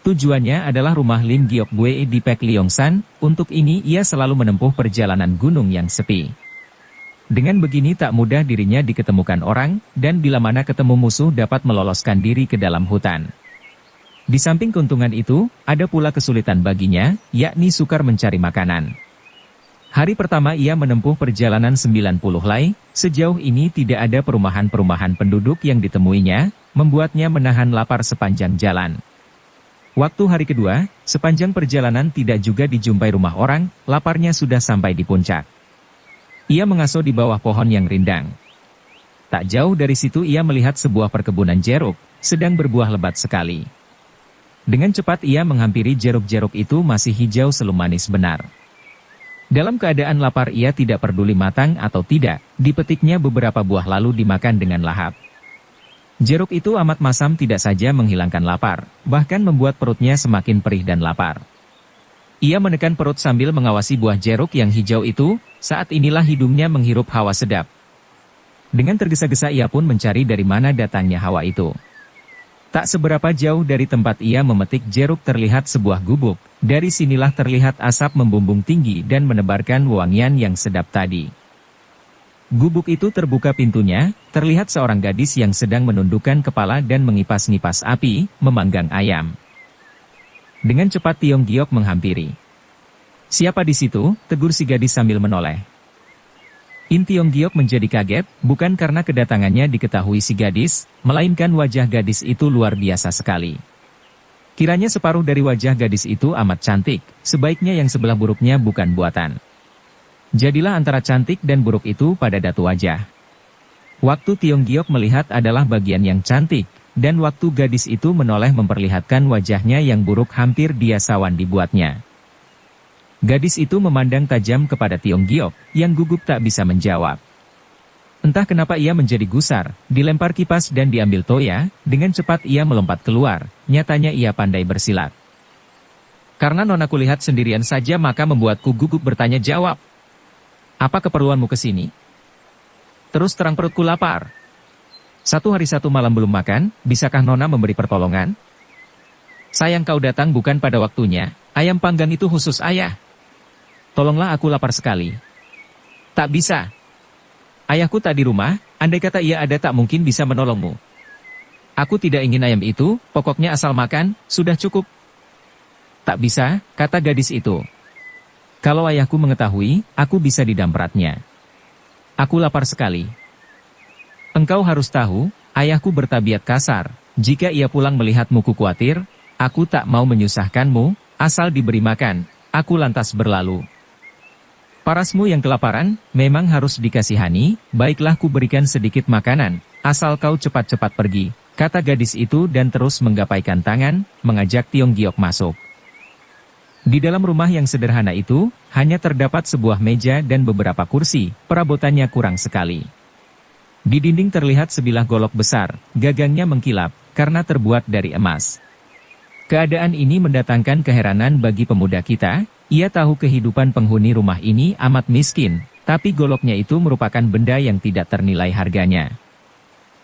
Tujuannya adalah rumah Lim Giok Bue di Pek Liongsan, untuk ini ia selalu menempuh perjalanan gunung yang sepi. Dengan begini tak mudah dirinya diketemukan orang, dan bila mana ketemu musuh dapat meloloskan diri ke dalam hutan. Di samping keuntungan itu, ada pula kesulitan baginya, yakni sukar mencari makanan. Hari pertama ia menempuh perjalanan 90 lai, sejauh ini tidak ada perumahan-perumahan penduduk yang ditemuinya, membuatnya menahan lapar sepanjang jalan. Waktu hari kedua, sepanjang perjalanan tidak juga dijumpai rumah orang, laparnya sudah sampai di puncak. Ia mengasuh di bawah pohon yang rindang. Tak jauh dari situ ia melihat sebuah perkebunan jeruk, sedang berbuah lebat sekali. Dengan cepat ia menghampiri jeruk-jeruk itu masih hijau selum manis benar. Dalam keadaan lapar ia tidak peduli matang atau tidak, dipetiknya beberapa buah lalu dimakan dengan lahap. Jeruk itu amat masam tidak saja menghilangkan lapar, bahkan membuat perutnya semakin perih dan lapar. Ia menekan perut sambil mengawasi buah jeruk yang hijau itu, saat inilah hidungnya menghirup hawa sedap. Dengan tergesa-gesa ia pun mencari dari mana datangnya hawa itu. Tak seberapa jauh dari tempat ia memetik jeruk terlihat sebuah gubuk, dari sinilah terlihat asap membumbung tinggi dan menebarkan wangian yang sedap tadi. Gubuk itu terbuka pintunya, terlihat seorang gadis yang sedang menundukkan kepala dan mengipas-ngipas api, memanggang ayam. Dengan cepat Tiong Giok menghampiri. Siapa di situ? Tegur si gadis sambil menoleh. In Tiong Giok menjadi kaget, bukan karena kedatangannya diketahui si gadis, melainkan wajah gadis itu luar biasa sekali. Kiranya separuh dari wajah gadis itu amat cantik, sebaiknya yang sebelah buruknya bukan buatan. Jadilah antara cantik dan buruk itu pada datu wajah. Waktu Tiong Giok melihat adalah bagian yang cantik, dan waktu gadis itu menoleh memperlihatkan wajahnya yang buruk hampir dia sawan dibuatnya. Gadis itu memandang tajam kepada Tiong Giok, yang gugup tak bisa menjawab. Entah kenapa ia menjadi gusar, dilempar kipas dan diambil Toya, dengan cepat ia melompat keluar, nyatanya ia pandai bersilat. Karena nona kulihat sendirian saja maka membuatku gugup bertanya jawab. Apa keperluanmu ke sini? Terus terang perutku lapar. 1 hari 1 malam belum makan, bisakah nona memberi pertolongan? Sayang kau datang bukan pada waktunya, ayam panggang itu khusus ayah. Tolonglah aku lapar sekali. Tak bisa. Ayahku tak di rumah, andai kata ia ada tak mungkin bisa menolongmu. Aku tidak ingin ayam itu, pokoknya asal makan, sudah cukup. Tak bisa, kata gadis itu. Kalau ayahku mengetahui, aku bisa didampratnya. Aku lapar sekali. Engkau harus tahu, ayahku bertabiat kasar. Jika ia pulang melihatmu ku khawatir, aku tak mau menyusahkanmu, asal diberi makan, aku lantas berlalu. Parasmu yang kelaparan, memang harus dikasihani, baiklah ku berikan sedikit makanan, asal kau cepat-cepat pergi, kata gadis itu dan terus menggapaikan tangan, mengajak Tiong Giok masuk. Di dalam rumah yang sederhana itu, hanya terdapat sebuah meja dan beberapa kursi, perabotannya kurang sekali. Di dinding terlihat sebilah golok besar, gagangnya mengkilap, karena terbuat dari emas. Keadaan ini mendatangkan keheranan bagi pemuda kita, ia tahu kehidupan penghuni rumah ini amat miskin, tapi goloknya itu merupakan benda yang tidak ternilai harganya.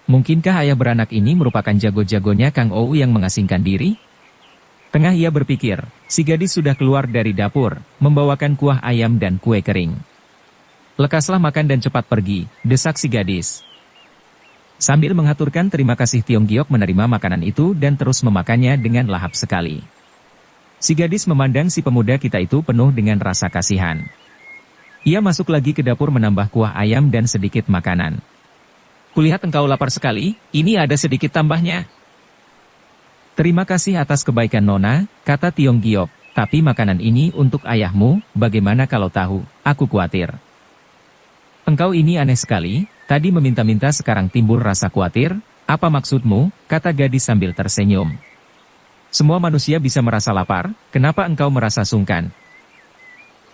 Mungkinkah ayah beranak ini merupakan jago-jagonya Kang Ou yang mengasingkan diri? Tengah ia berpikir, si gadis sudah keluar dari dapur, membawakan kuah ayam dan kue kering. Lekaslah makan dan cepat pergi, desak si gadis. Sambil mengaturkan terima kasih Tiong Giok menerima makanan itu dan terus memakannya dengan lahap sekali. Si gadis memandang si pemuda kita itu penuh dengan rasa kasihan. Ia masuk lagi ke dapur menambah kuah ayam dan sedikit makanan. Kulihat engkau lapar sekali, ini ada sedikit tambahnya. Terima kasih atas kebaikan Nona, kata Tiong Giok, tapi makanan ini untuk ayahmu, bagaimana kalau tahu, aku khawatir. Engkau ini aneh sekali, tadi meminta-minta sekarang timbul rasa khawatir, apa maksudmu, kata gadis sambil tersenyum. Semua manusia bisa merasa lapar, kenapa engkau merasa sungkan?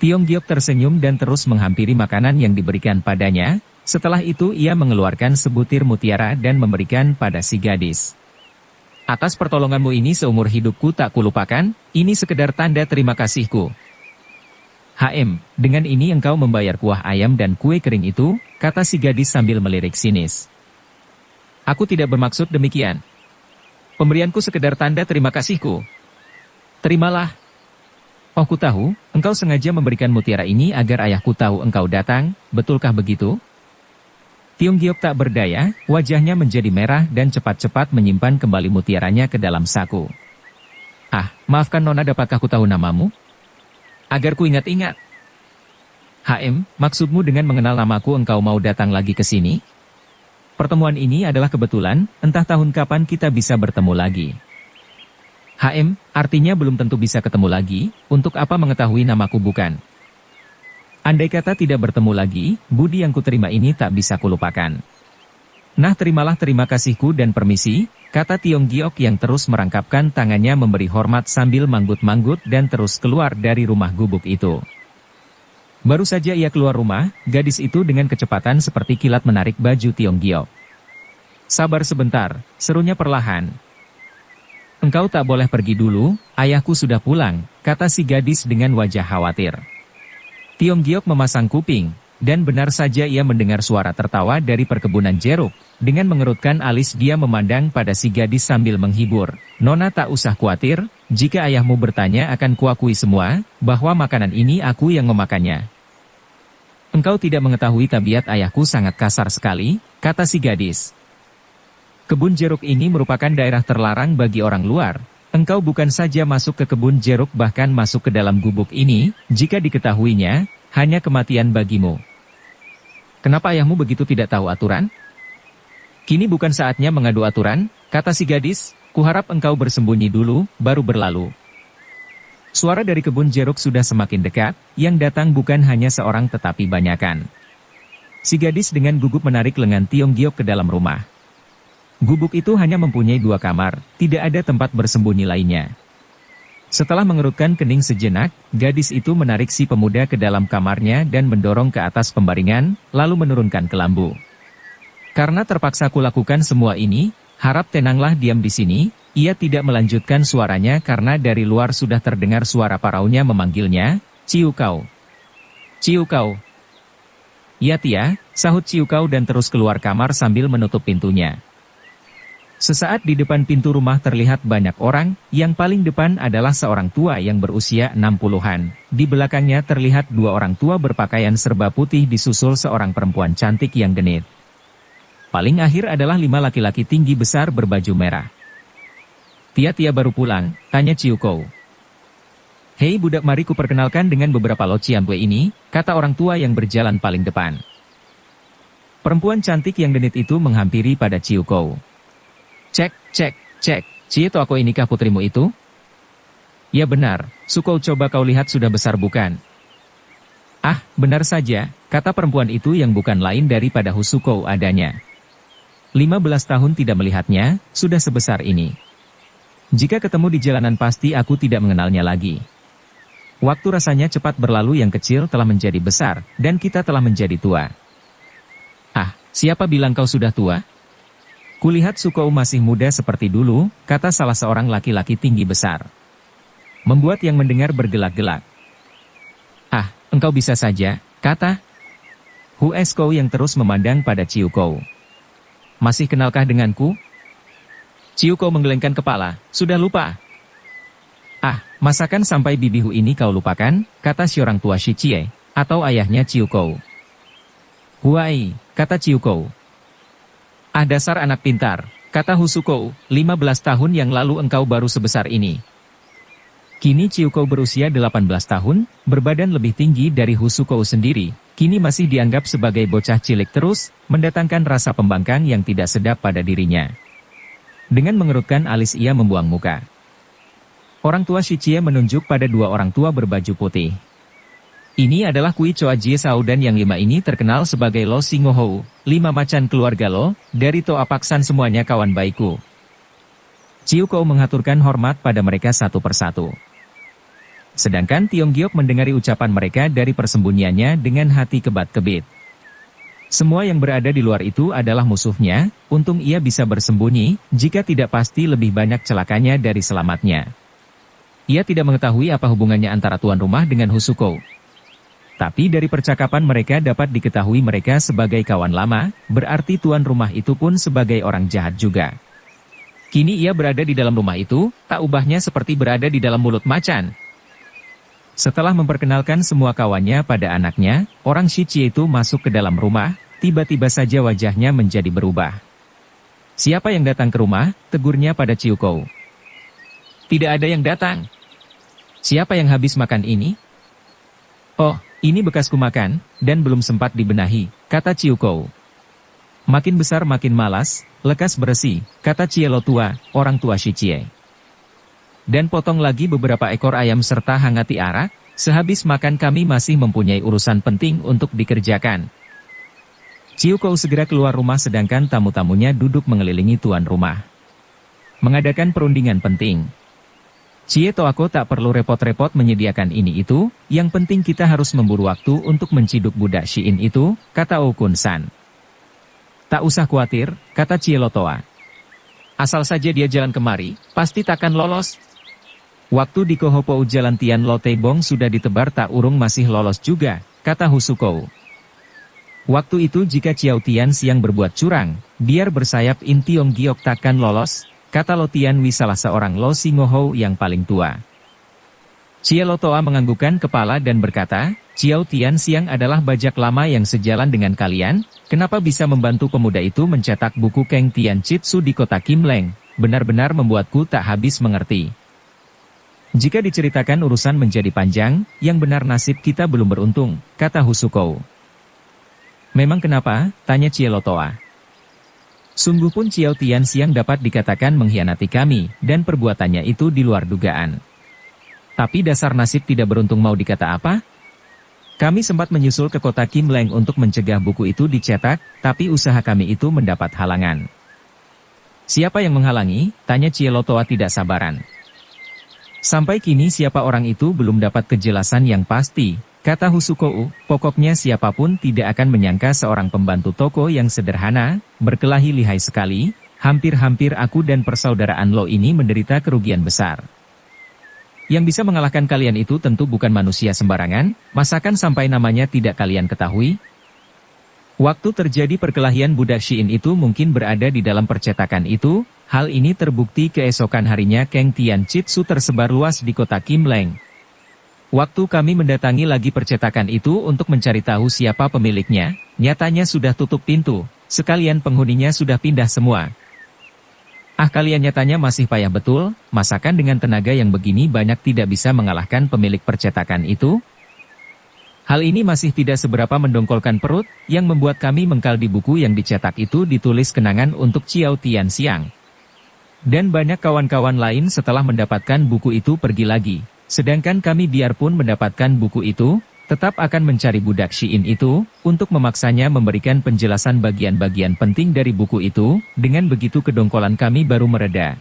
Tiong Giok tersenyum dan terus menghampiri makanan yang diberikan padanya, setelah itu ia mengeluarkan sebutir mutiara dan memberikan pada si gadis. Atas pertolonganmu ini seumur hidupku tak kulupakan, ini sekedar tanda terima kasihku. Dengan ini engkau membayar kuah ayam dan kue kering itu, kata si gadis sambil melirik sinis. Aku tidak bermaksud demikian. Pemberianku sekedar tanda terima kasihku. Terimalah. Oh ku tahu, engkau sengaja memberikan mutiara ini agar ayahku tahu engkau datang, betulkah begitu? Tiong Giok tak berdaya, wajahnya menjadi merah dan cepat-cepat menyimpan kembali mutiaranya ke dalam saku. Maafkan Nona, dapatkah ku tahu namamu? Agar ku ingat-ingat. Maksudmu dengan mengenal namaku engkau mau datang lagi ke sini? Pertemuan ini adalah kebetulan, entah tahun kapan kita bisa bertemu lagi. Artinya belum tentu bisa ketemu lagi, untuk apa mengetahui namaku bukan? Andai kata tidak bertemu lagi, budi yang kuterima ini tak bisa kulupakan. Nah terimalah terima kasihku dan permisi, kata Tiong Giok yang terus merangkapkan tangannya memberi hormat sambil manggut-manggut dan terus keluar dari rumah gubuk itu. Baru saja ia keluar rumah, gadis itu dengan kecepatan seperti kilat menarik baju Tiong Giok. Sabar sebentar, serunya perlahan. Engkau tak boleh pergi dulu, ayahku sudah pulang, kata si gadis dengan wajah khawatir. Tiong Giok memasang kuping, dan benar saja ia mendengar suara tertawa dari perkebunan jeruk. Dengan mengerutkan alis dia memandang pada si gadis sambil menghibur. Nona tak usah khawatir, jika ayahmu bertanya akan kuakui semua, bahwa makanan ini aku yang memakannya. Engkau tidak mengetahui tabiat ayahku sangat kasar sekali, kata si gadis. Kebun jeruk ini merupakan daerah terlarang bagi orang luar. Engkau bukan saja masuk ke kebun jeruk bahkan masuk ke dalam gubuk ini, jika diketahuinya, hanya kematian bagimu. Kenapa ayahmu begitu tidak tahu aturan? Kini bukan saatnya mengadu aturan, kata si gadis, kuharap engkau bersembunyi dulu, baru berlalu. Suara dari kebun jeruk sudah semakin dekat, yang datang bukan hanya seorang tetapi banyakan. Si gadis dengan gugup menarik lengan Tiong Giok ke dalam rumah. Gubuk itu hanya mempunyai 2 kamar, tidak ada tempat bersembunyi lainnya. Setelah mengerutkan kening sejenak, gadis itu menarik si pemuda ke dalam kamarnya dan mendorong ke atas pembaringan, lalu menurunkan kelambu. Karena terpaksa kulakukan semua ini, harap tenanglah diam di sini, ia tidak melanjutkan suaranya karena dari luar sudah terdengar suara paraunya memanggilnya, Ciukau. Ciukau. Ya Tia, sahut Ciukau dan terus keluar kamar sambil menutup pintunya. Sesaat di depan pintu rumah terlihat banyak orang, yang paling depan adalah seorang tua yang berusia 60-an. Di belakangnya terlihat dua orang tua berpakaian serba putih disusul seorang perempuan cantik yang genit. Paling akhir adalah 5 laki-laki tinggi besar berbaju merah. "Tia-tia baru pulang?" tanya Ciukou. "Hei budak, mari kuperkenalkan dengan beberapa lo Ciambue ini," kata orang tua yang berjalan paling depan. Perempuan cantik yang genit itu menghampiri pada Ciukou. "Cek, cek, cek, Cie Toako inikah putrimu itu?" "Ya benar, Sukou, coba kau lihat sudah besar bukan?" "Ah, benar saja," kata perempuan itu yang bukan lain daripada Husukou adanya. 15 tahun tidak melihatnya, sudah sebesar ini. Jika ketemu di jalanan pasti aku tidak mengenalnya lagi. Waktu rasanya cepat berlalu, yang kecil telah menjadi besar, dan kita telah menjadi tua. "Ah, siapa bilang kau sudah tua? Kulihat Sukou masih muda seperti dulu," kata salah seorang laki-laki tinggi besar. Membuat yang mendengar bergelak-gelak. "Ah, engkau bisa saja," kata Hueskou yang terus memandang pada Ciukou. "Masih kenalkah denganku?" Ciukou menggelengkan kepala. "Sudah lupa." "Ah, masakan sampai bibihu ini kau lupakan?" kata si orang tua Shichie, atau ayahnya Ciukou. "Huai," kata Ciukou. "Ah, dasar anak pintar," kata Husukou, 15 tahun yang lalu engkau baru sebesar ini." Kini Ciukou berusia 18 tahun, berbadan lebih tinggi dari Husukou sendiri, kini masih dianggap sebagai bocah cilik terus, mendatangkan rasa pembangkang yang tidak sedap pada dirinya. Dengan mengerutkan alis ia membuang muka. Orang tua Shichie menunjuk pada dua orang tua berbaju putih. "Ini adalah Kui Choa Jie Sao, dan yang 5 ini terkenal sebagai Lo Singohou, 5 macan keluarga lo, dari Toa Paksan, semuanya kawan baikku." Ciukou mengaturkan hormat pada mereka satu persatu. Sedangkan Tiong Giok mendengari ucapan mereka dari persembunyiannya dengan hati kebat-kebit. Semua yang berada di luar itu adalah musuhnya, untung ia bisa bersembunyi, jika tidak pasti lebih banyak celakanya dari selamatnya. Ia tidak mengetahui apa hubungannya antara tuan rumah dengan Husukou. Tapi dari percakapan mereka dapat diketahui mereka sebagai kawan lama, berarti tuan rumah itu pun sebagai orang jahat juga. Kini ia berada di dalam rumah itu, tak ubahnya seperti berada di dalam mulut macan. Setelah memperkenalkan semua kawannya pada anaknya, orang Shichie itu masuk ke dalam rumah, tiba-tiba saja wajahnya menjadi berubah. "Siapa yang datang ke rumah?" tegurnya pada Ciukou. "Tidak ada yang datang." "Siapa yang habis makan ini?" "Oh, ini bekasku makan, dan belum sempat dibenahi," kata Ciukou. "Makin besar makin malas, lekas bersih," kata Cielo tua, orang tua Shichie. "Dan potong lagi beberapa ekor ayam serta hangati arak, sehabis makan kami masih mempunyai urusan penting untuk dikerjakan." Ciukou segera keluar rumah sedangkan tamu-tamunya duduk mengelilingi tuan rumah. Mengadakan perundingan penting. "Cie Toako tak perlu repot-repot menyediakan ini itu, yang penting kita harus memburu waktu untuk menciduk budak Shiin itu," kata Okun-san. "Tak usah khawatir," kata Cielo Toa. "Asal saja dia jalan kemari, pasti takkan lolos." "Waktu di Kohopou Jalan Tian Lo Teibong sudah ditebar tak urung masih lolos juga," kata Husukou. "Waktu itu jika Ciao Tian siang berbuat curang, biar bersayap In Tiong Giok takkan lolos," kata Lo Tianwi, salah seorang Lo Singohou yang paling tua. Cielo Toa menganggukkan kepala dan berkata, "Ciao Tian siang adalah bajak lama yang sejalan dengan kalian, kenapa bisa membantu pemuda itu mencetak buku Keng Tian Chitsu di kota Kimleng, benar-benar membuatku tak habis mengerti. Jika diceritakan urusan menjadi panjang, yang benar nasib kita belum beruntung," kata Husukou. "Memang kenapa?" tanya Cielo Toa. "Sungguh pun Ciao Tian siang dapat dikatakan mengkhianati kami, dan perbuatannya itu di luar dugaan. Tapi dasar nasib tidak beruntung mau dikata apa? Kami sempat menyusul ke kota Kimleng untuk mencegah buku itu dicetak, tapi usaha kami itu mendapat halangan." "Siapa yang menghalangi?" tanya Cielo Toa tidak sabaran. "Sampai kini siapa orang itu belum dapat kejelasan yang pasti," kata Husukou. "Pokoknya siapapun tidak akan menyangka seorang pembantu toko yang sederhana, berkelahi lihai sekali, hampir-hampir aku dan persaudaraan lo ini menderita kerugian besar. Yang bisa mengalahkan kalian itu tentu bukan manusia sembarangan, masakan sampai namanya tidak kalian ketahui?" Waktu terjadi perkelahian budak Xi'in itu mungkin berada di dalam percetakan itu, hal ini terbukti keesokan harinya Keng Tian Chitsu tersebar luas di kota Kim Leng. Waktu kami mendatangi lagi percetakan itu untuk mencari tahu siapa pemiliknya, nyatanya sudah tutup pintu, sekalian penghuninya sudah pindah semua. Ah, kalian nyatanya masih payah betul, masakan dengan tenaga yang begini banyak tidak bisa mengalahkan pemilik percetakan itu? Hal ini masih tidak seberapa mendongkolkan perut, yang membuat kami mengkal di buku yang dicetak itu ditulis kenangan untuk Ciao Tian Xiang. Dan banyak kawan-kawan lain setelah mendapatkan buku itu pergi lagi, sedangkan kami biarpun mendapatkan buku itu, tetap akan mencari budak Xi'in itu, untuk memaksanya memberikan penjelasan bagian-bagian penting dari buku itu, dengan begitu kedongkolan kami baru mereda.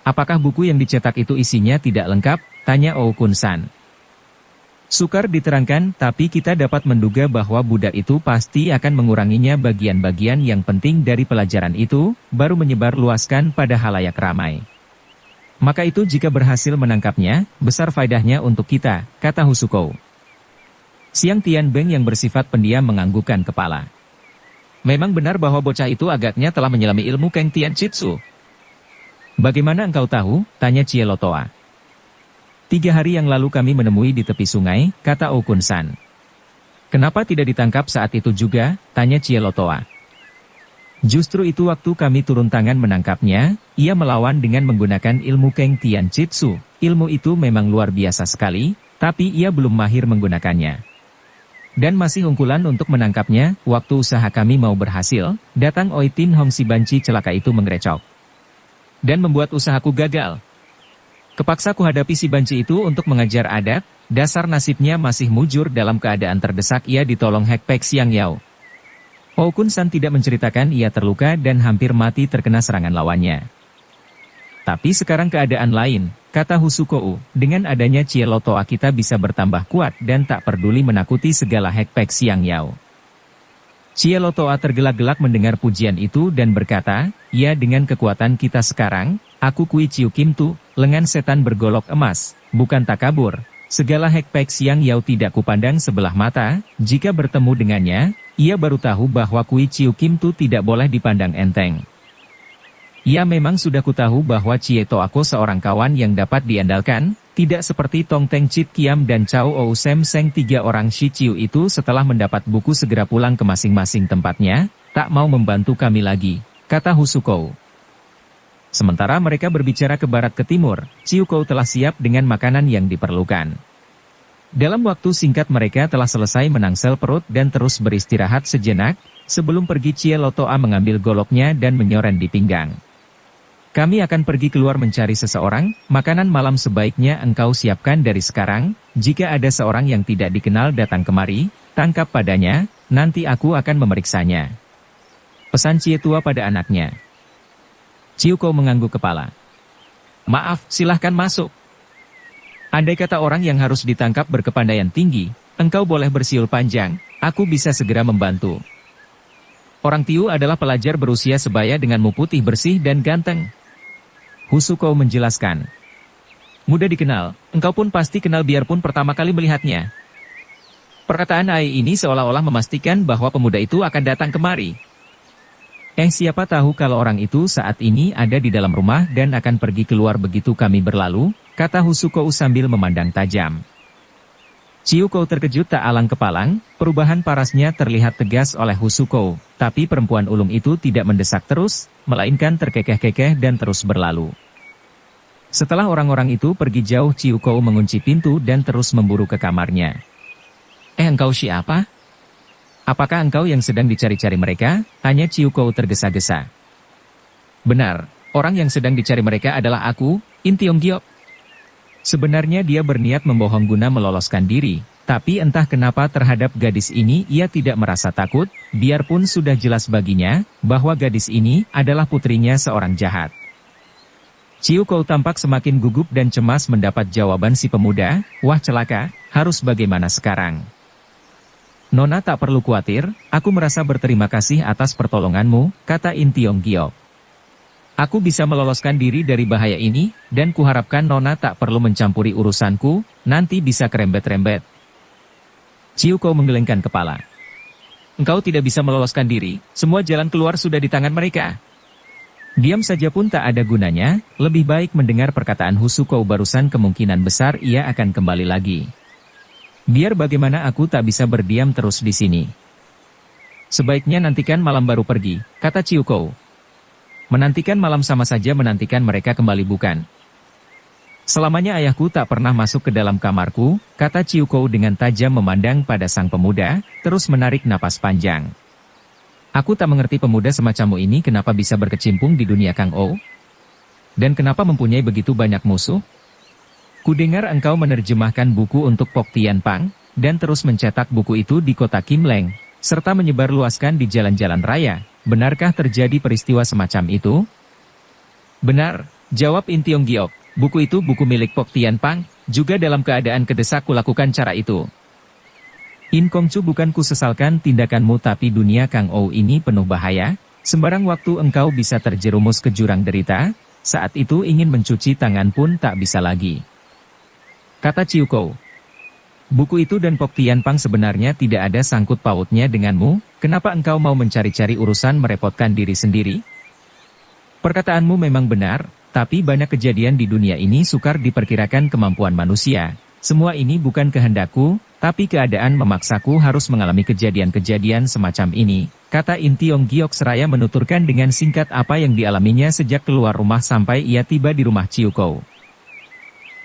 Apakah buku yang dicetak itu isinya tidak lengkap? Tanya Oh Kun San. Sukar diterangkan, tapi kita dapat menduga bahwa budak itu pasti akan menguranginya bagian-bagian yang penting dari pelajaran itu, baru menyebar luaskan pada halayak ramai. Maka itu jika berhasil menangkapnya, besar faedahnya untuk kita, kata Husuko. Siang Tian Beng yang bersifat pendiam menganggukkan kepala. Memang benar bahwa bocah itu agaknya telah menyelami ilmu Keng Tian Chitsu. Bagaimana engkau tahu? Tanya Cielotoa. 3 hari yang lalu kami menemui di tepi sungai, kata Oh Kun San. Kenapa tidak ditangkap saat itu juga? Tanya Cielotoa. Justru itu waktu kami turun tangan menangkapnya, ia melawan dengan menggunakan ilmu Keng Tian Chitsu. Ilmu itu memang luar biasa sekali, tapi ia belum mahir menggunakannya. Dan masih unggulan untuk menangkapnya, waktu usaha kami mau berhasil, datang Oi Tin Hong si banci celaka itu menggerecok. Dan membuat usahaku gagal. Kepaksa kuhadapi si banci itu untuk mengajar adat, dasar nasibnya masih mujur dalam keadaan terdesak ia ditolong Hek Pek Siang Yao. Oh Kun San tidak menceritakan ia terluka dan hampir mati terkena serangan lawannya. Tapi sekarang keadaan lain, kata Husuko, dengan adanya Cielotoa kita bisa bertambah kuat dan tak peduli menakuti segala Hek Pek Siang Yao. Cielotoa tergelak-gelak mendengar pujian itu dan berkata, ya dengan kekuatan kita sekarang, aku Kui Ciu Kim Tu, lengan setan bergolok emas, bukan takabur. Segala Hek Pek Siang Yao tidak kupandang sebelah mata, jika bertemu dengannya, ia baru tahu bahwa Kui Ciu Kim Tu tidak boleh dipandang enteng. Ya memang sudah kutahu bahwa Cielotoa seorang kawan yang dapat diandalkan, tidak seperti Tong Teng Chit Kiam dan Cao Ou Sem Seng 3 orang Shi Ciu itu setelah mendapat buku segera pulang ke masing-masing tempatnya, tak mau membantu kami lagi, kata Husuko. Sementara mereka berbicara ke barat ke timur, Ciu Kou telah siap dengan makanan yang diperlukan. Dalam waktu singkat mereka telah selesai menangsel perut dan terus beristirahat sejenak, sebelum pergi Cielotoa mengambil goloknya dan menyoren di pinggang. Kami akan pergi keluar mencari seseorang, makanan malam sebaiknya engkau siapkan dari sekarang, jika ada seorang yang tidak dikenal datang kemari, tangkap padanya, nanti aku akan memeriksanya. Pesan Cietua pada anaknya. Ciu Kou mengangguk kepala. Maaf, silahkan masuk. Andai kata orang yang harus ditangkap berkepandaian tinggi, engkau boleh bersiul panjang, aku bisa segera membantu. Orang Tiu adalah pelajar berusia sebaya denganmu putih bersih dan ganteng. Husuko menjelaskan. Mudah dikenal, engkau pun pasti kenal biarpun pertama kali melihatnya. Perkataan Ai ini seolah-olah memastikan bahwa pemuda itu akan datang kemari. Siapa tahu kalau orang itu saat ini ada di dalam rumah dan akan pergi keluar begitu kami berlalu, kata Husuko sambil memandang tajam. Ciu Kou terkejut tak alang kepalang, perubahan parasnya terlihat tegas oleh Husuko, tapi perempuan ulung itu tidak mendesak terus, melainkan terkekeh-kekeh dan terus berlalu. Setelah orang-orang itu pergi jauh, Ciu Kou mengunci pintu dan terus memburu ke kamarnya. Engkau siapa? Apakah engkau yang sedang dicari-cari mereka? Tanya Ciu Kou tergesa-gesa. Benar, orang yang sedang dicari mereka adalah aku, In Tiong Giok. Sebenarnya dia berniat membohong guna meloloskan diri, tapi entah kenapa terhadap gadis ini ia tidak merasa takut, biarpun sudah jelas baginya, bahwa gadis ini adalah putrinya seorang jahat. Ciu Kou tampak semakin gugup dan cemas mendapat jawaban si pemuda, wah celaka, harus bagaimana sekarang? Nona tak perlu khawatir, aku merasa berterima kasih atas pertolonganmu, kata In Tiong Giok. Aku bisa meloloskan diri dari bahaya ini, dan kuharapkan Nona tak perlu mencampuri urusanku, nanti bisa kerembet-rembet. Ciu Kou menggelengkan kepala. engkau tidak bisa meloloskan diri, semua jalan keluar sudah di tangan mereka. Diam saja pun tak ada gunanya, lebih baik mendengar perkataan Husukou barusan kemungkinan besar ia akan kembali lagi. Biar bagaimana aku tak bisa berdiam terus di sini. Sebaiknya nantikan malam baru pergi, kata Chiukou. Menantikan malam sama saja menantikan mereka kembali bukan? Selamanya ayahku tak pernah masuk ke dalam kamarku, kata Chiukou dengan tajam memandang pada sang pemuda, terus menarik napas panjang. Aku tak mengerti pemuda semacammu ini kenapa bisa berkecimpung di dunia Kang Ou? Dan kenapa mempunyai begitu banyak musuh? Kudengar engkau menerjemahkan buku untuk Pok Tian Pang, dan terus mencetak buku itu di kota Kim Leng, serta menyebarluaskan di jalan-jalan raya. Benarkah terjadi peristiwa semacam itu? Benar, jawab In Tiong Giok. Buku itu buku milik Pok Tian Pang, juga dalam keadaan kedesak kulakukan cara itu. In Kongcu bukan ku sesalkan tindakanmu tapi dunia Kang Ou ini penuh bahaya, sembarang waktu engkau bisa terjerumus ke jurang derita, saat itu ingin mencuci tangan pun tak bisa lagi. Kata Chiukou. Buku itu dan Pok Tian Pang sebenarnya tidak ada sangkut pautnya denganmu, kenapa engkau mau mencari-cari urusan merepotkan diri sendiri? Perkataanmu memang benar, tapi banyak kejadian di dunia ini sukar diperkirakan kemampuan manusia. Semua ini bukan kehendakku, tapi keadaan memaksaku harus mengalami kejadian-kejadian semacam ini, kata In Tiong Giok seraya menuturkan dengan singkat apa yang dialaminya sejak keluar rumah sampai ia tiba di rumah Chiukou.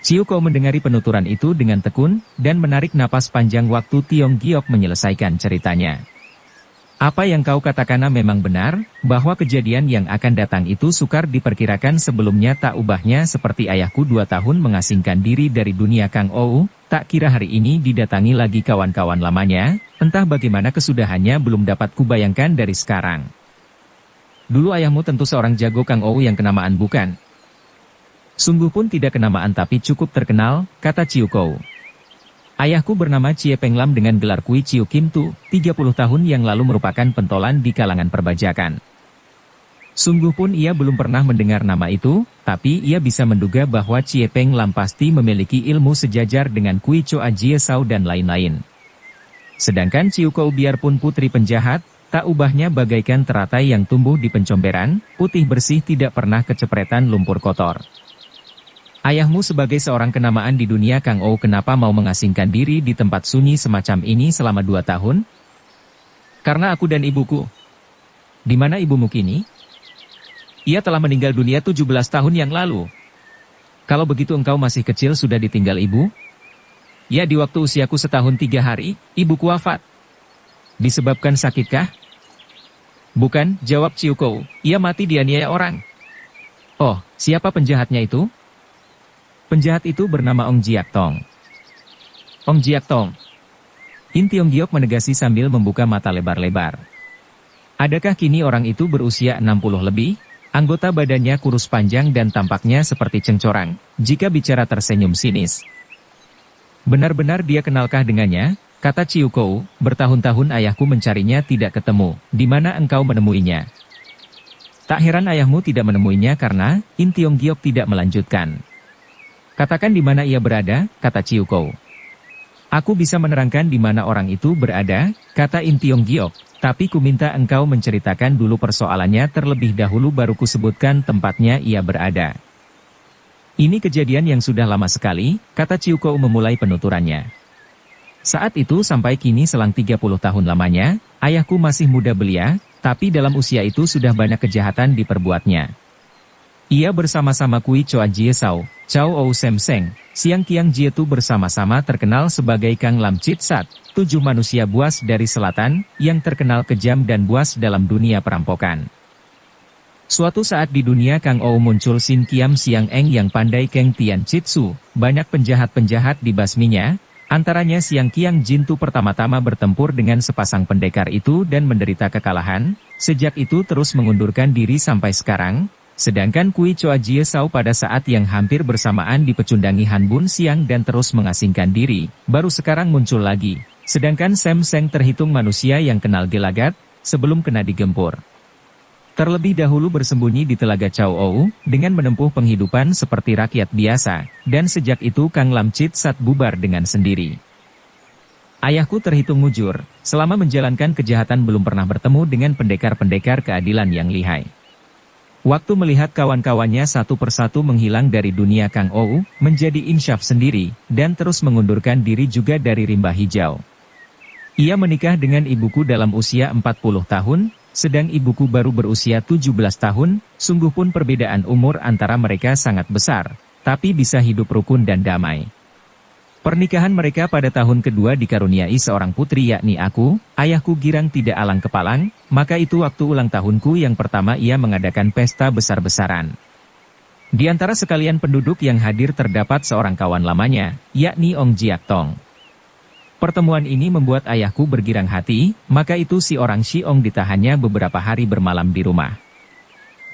Chiukou mendengari penuturan itu dengan tekun, dan menarik napas panjang waktu Tiong Giok menyelesaikan ceritanya. Apa yang kau katakan memang benar, bahwa kejadian yang akan datang itu sukar diperkirakan sebelumnya tak ubahnya seperti ayahku 2 tahun mengasingkan diri dari dunia Kang Ou, tak kira hari ini didatangi lagi kawan-kawan lamanya, entah bagaimana kesudahannya belum dapat kubayangkan dari sekarang. Dulu ayahmu tentu seorang jago Kang Ou yang kenamaan bukan? Sungguh pun tidak kenamaan tapi cukup terkenal, kata Chiukou. Ayahku bernama Chie Peng Lam dengan gelar Kui Chiu Kim Tu, 30 tahun yang lalu merupakan pentolan di kalangan perbajakan. Sungguh pun ia belum pernah mendengar nama itu, tapi ia bisa menduga bahwa Chie Peng Lam pasti memiliki ilmu sejajar dengan Kui Choa Jie Sao dan lain-lain. Sedangkan Chiukou biarpun putri penjahat, tak ubahnya bagaikan teratai yang tumbuh di pencomberan, putih bersih tidak pernah kecepretan lumpur kotor. Ayahmu sebagai seorang kenamaan di dunia Kang Ou kenapa mau mengasingkan diri di tempat sunyi semacam ini selama 2 tahun? Karena aku dan ibuku. Di mana ibumu kini? Ia telah meninggal dunia 17 tahun yang lalu. Kalau begitu engkau masih kecil sudah ditinggal ibu? Ya di waktu usiaku setahun 3 hari, ibuku wafat. Disebabkan sakitkah? Bukan, jawab Chiukou, ia mati dianiaya orang. Oh, siapa penjahatnya itu? Penjahat itu bernama Ong Jiak Tong. Ong Jiak Tong. In Tiong Giok menegasi sambil membuka mata lebar-lebar. Adakah kini orang itu berusia 60 lebih? Anggota badannya kurus panjang dan tampaknya seperti cengcorang, jika bicara tersenyum sinis. Benar-benar dia kenalkah dengannya? Kata Chiukou, bertahun-tahun ayahku mencarinya tidak ketemu, di mana engkau menemuinya? Tak heran ayahmu tidak menemuinya karena, In Tiong Giok tidak melanjutkan. Katakan di mana ia berada, kata Chiukou. Aku bisa menerangkan di mana orang itu berada, kata In Tiong Giok, tapi ku minta engkau menceritakan dulu persoalannya terlebih dahulu baru ku sebutkan tempatnya ia berada. Ini kejadian yang sudah lama sekali, kata Chiukou memulai penuturannya. Saat itu sampai kini selang 30 tahun lamanya, ayahku masih muda belia, tapi dalam usia itu sudah banyak kejahatan diperbuatnya. Ia bersama-sama Kui Choa Jie Sao, Chow Ou Sem Seng, Siang Kiang Jie Tu bersama-sama terkenal sebagai Kang Lam Chit Sat, 7 manusia buas dari selatan, yang terkenal kejam dan buas dalam dunia perampokan. Suatu saat di dunia Kang Ou muncul Sin Kiam Siang Eng yang pandai Keng Tian Chitsu, banyak penjahat-penjahat dibasminya, antaranya Siang Kiang Jin Tu pertama-tama bertempur dengan sepasang pendekar itu dan menderita kekalahan, sejak itu terus mengundurkan diri sampai sekarang. Sedangkan Kui Choa Jie Sao pada saat yang hampir bersamaan dipecundangi Han Bun Siang dan terus mengasingkan diri, baru sekarang muncul lagi. Sedangkan Sem Seng terhitung manusia yang kenal gelagat, sebelum kena digempur. Terlebih dahulu bersembunyi di Telaga Chow Ou, dengan menempuh penghidupan seperti rakyat biasa, dan sejak itu Kang Lam Chit Sat bubar dengan sendiri. Ayahku terhitung mujur, selama menjalankan kejahatan belum pernah bertemu dengan pendekar-pendekar keadilan yang lihai. Waktu melihat kawan-kawannya satu persatu menghilang dari dunia Kang Ou, menjadi insyaf sendiri, dan terus mengundurkan diri juga dari rimba hijau. Ia menikah dengan ibuku dalam usia 40 tahun, sedang ibuku baru berusia 17 tahun, sungguh pun perbedaan umur antara mereka sangat besar, tapi bisa hidup rukun dan damai. Pernikahan mereka pada tahun kedua dikaruniai seorang putri yakni aku, ayahku girang tidak alang kepalang, maka itu waktu ulang tahunku yang pertama ia mengadakan pesta besar-besaran. Di antara sekalian penduduk yang hadir terdapat seorang kawan lamanya, yakni Ong Jiak Tong. Pertemuan ini membuat ayahku bergirang hati, maka itu si orang Shiong ditahannya beberapa hari bermalam di rumah.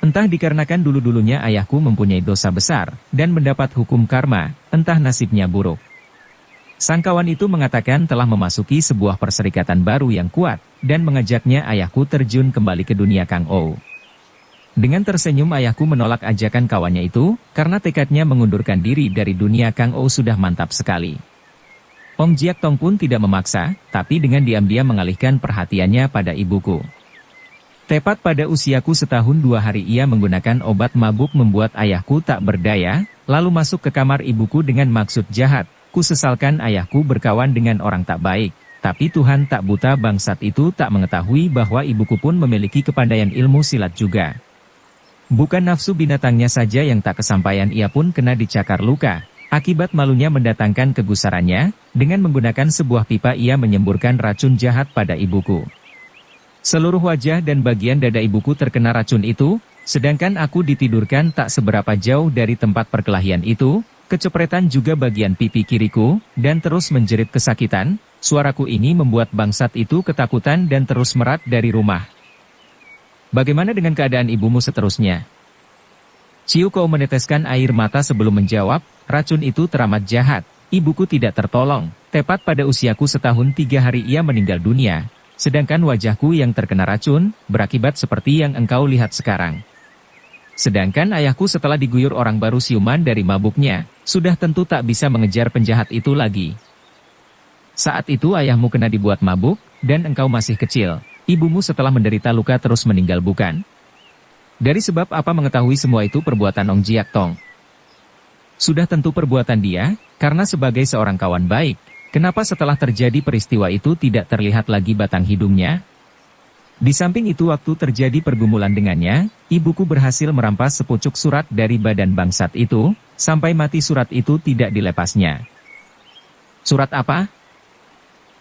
Entah dikarenakan dulu-dulunya ayahku mempunyai dosa besar, dan mendapat hukum karma, entah nasibnya buruk. Sang kawan itu mengatakan telah memasuki sebuah perserikatan baru yang kuat, dan mengajaknya ayahku terjun kembali ke dunia Kang Ou. Dengan tersenyum ayahku menolak ajakan kawannya itu, karena tekadnya mengundurkan diri dari dunia Kang Ou sudah mantap sekali. Ong Jiak Tong pun tidak memaksa, tapi dengan diam-diam mengalihkan perhatiannya pada ibuku. Tepat pada usiaku setahun 2 hari ia menggunakan obat mabuk membuat ayahku tak berdaya, lalu masuk ke kamar ibuku dengan maksud jahat. Ku sesalkan ayahku berkawan dengan orang tak baik, tapi Tuhan tak buta bangsat itu tak mengetahui bahwa ibuku pun memiliki kepandaian ilmu silat juga. Bukan nafsu binatangnya saja yang tak kesampaian ia pun kena dicakar luka. Akibat malunya mendatangkan kegusarannya, dengan menggunakan sebuah pipa ia menyemburkan racun jahat pada ibuku. Seluruh wajah dan bagian dada ibuku terkena racun itu, sedangkan aku ditidurkan tak seberapa jauh dari tempat perkelahian itu, kecepretan juga bagian pipi kiriku, dan terus menjerit kesakitan. Suaraku ini membuat bangsat itu ketakutan dan terus merat dari rumah. Bagaimana dengan keadaan ibumu seterusnya? Ciu Kou meneteskan air mata sebelum menjawab, racun itu teramat jahat, ibuku tidak tertolong, tepat pada usiaku setahun 3 hari ia meninggal dunia, sedangkan wajahku yang terkena racun, berakibat seperti yang engkau lihat sekarang. Sedangkan ayahku setelah diguyur orang baru siuman dari mabuknya, sudah tentu tak bisa mengejar penjahat itu lagi. Saat itu ayahmu kena dibuat mabuk, dan engkau masih kecil, ibumu setelah menderita luka terus meninggal bukan? Dari sebab apa mengetahui semua itu perbuatan Ong Jiak Tong? Sudah tentu perbuatan dia, karena sebagai seorang kawan baik, kenapa setelah terjadi peristiwa itu tidak terlihat lagi batang hidungnya? Di samping itu waktu terjadi pergumulan dengannya, ibuku berhasil merampas sepucuk surat dari badan bangsat itu, sampai mati surat itu tidak dilepasnya. Surat apa?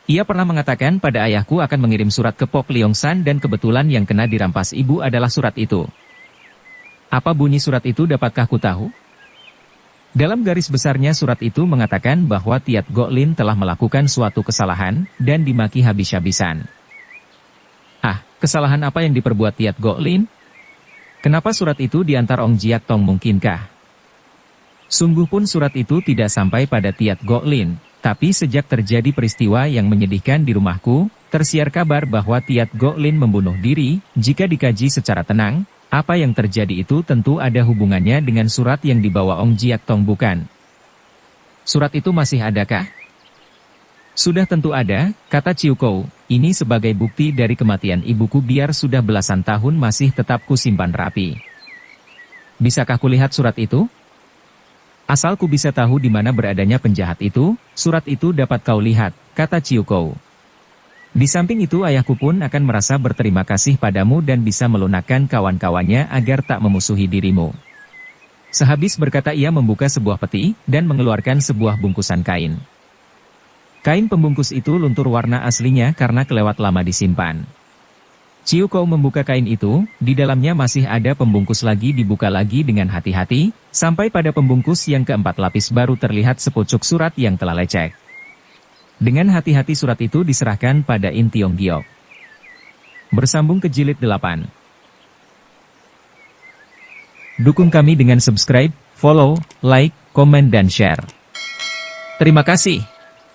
Ia pernah mengatakan pada ayahku akan mengirim surat ke Pok Liongsan dan kebetulan yang kena dirampas ibu adalah surat itu. Apa bunyi surat itu dapatkah ku tahu? Dalam garis besarnya surat itu mengatakan bahwa Tiat Goklin telah melakukan suatu kesalahan, dan dimaki habis-habisan. Ah, kesalahan apa yang diperbuat Tiat Goklin? Kenapa surat itu diantar Ong Jiak Tong mungkinkah? Sungguh pun surat itu tidak sampai pada Tiat Goklin, tapi sejak terjadi peristiwa yang menyedihkan di rumahku, tersiar kabar bahwa Tiat Goklin membunuh diri. Jika dikaji secara tenang, apa yang terjadi itu tentu ada hubungannya dengan surat yang dibawa Ong Jiak Tong bukan? Surat itu masih adakah? Sudah tentu ada, kata Ciu Kou, ini sebagai bukti dari kematian ibuku biar sudah belasan tahun masih tetap kusimpan rapi. Bisakah kulihat surat itu? Asal ku bisa tahu di mana beradanya penjahat itu, surat itu dapat kau lihat, kata Ciu Kou. Di samping itu ayahku pun akan merasa berterima kasih padamu dan bisa melunakkan kawan-kawannya agar tak memusuhi dirimu. Sehabis berkata ia membuka sebuah peti, dan mengeluarkan sebuah bungkusan kain. Kain pembungkus itu luntur warna aslinya karena kelewat lama disimpan. Ciu Kou membuka kain itu, di dalamnya masih ada pembungkus lagi dibuka lagi dengan hati-hati, sampai pada pembungkus yang keempat lapis baru terlihat sepucuk surat yang telah lecek. Dengan hati-hati surat itu diserahkan pada In Tiong Giok. Bersambung ke jilid 8. Dukung kami dengan subscribe, follow, like, komen dan share. Terima kasih.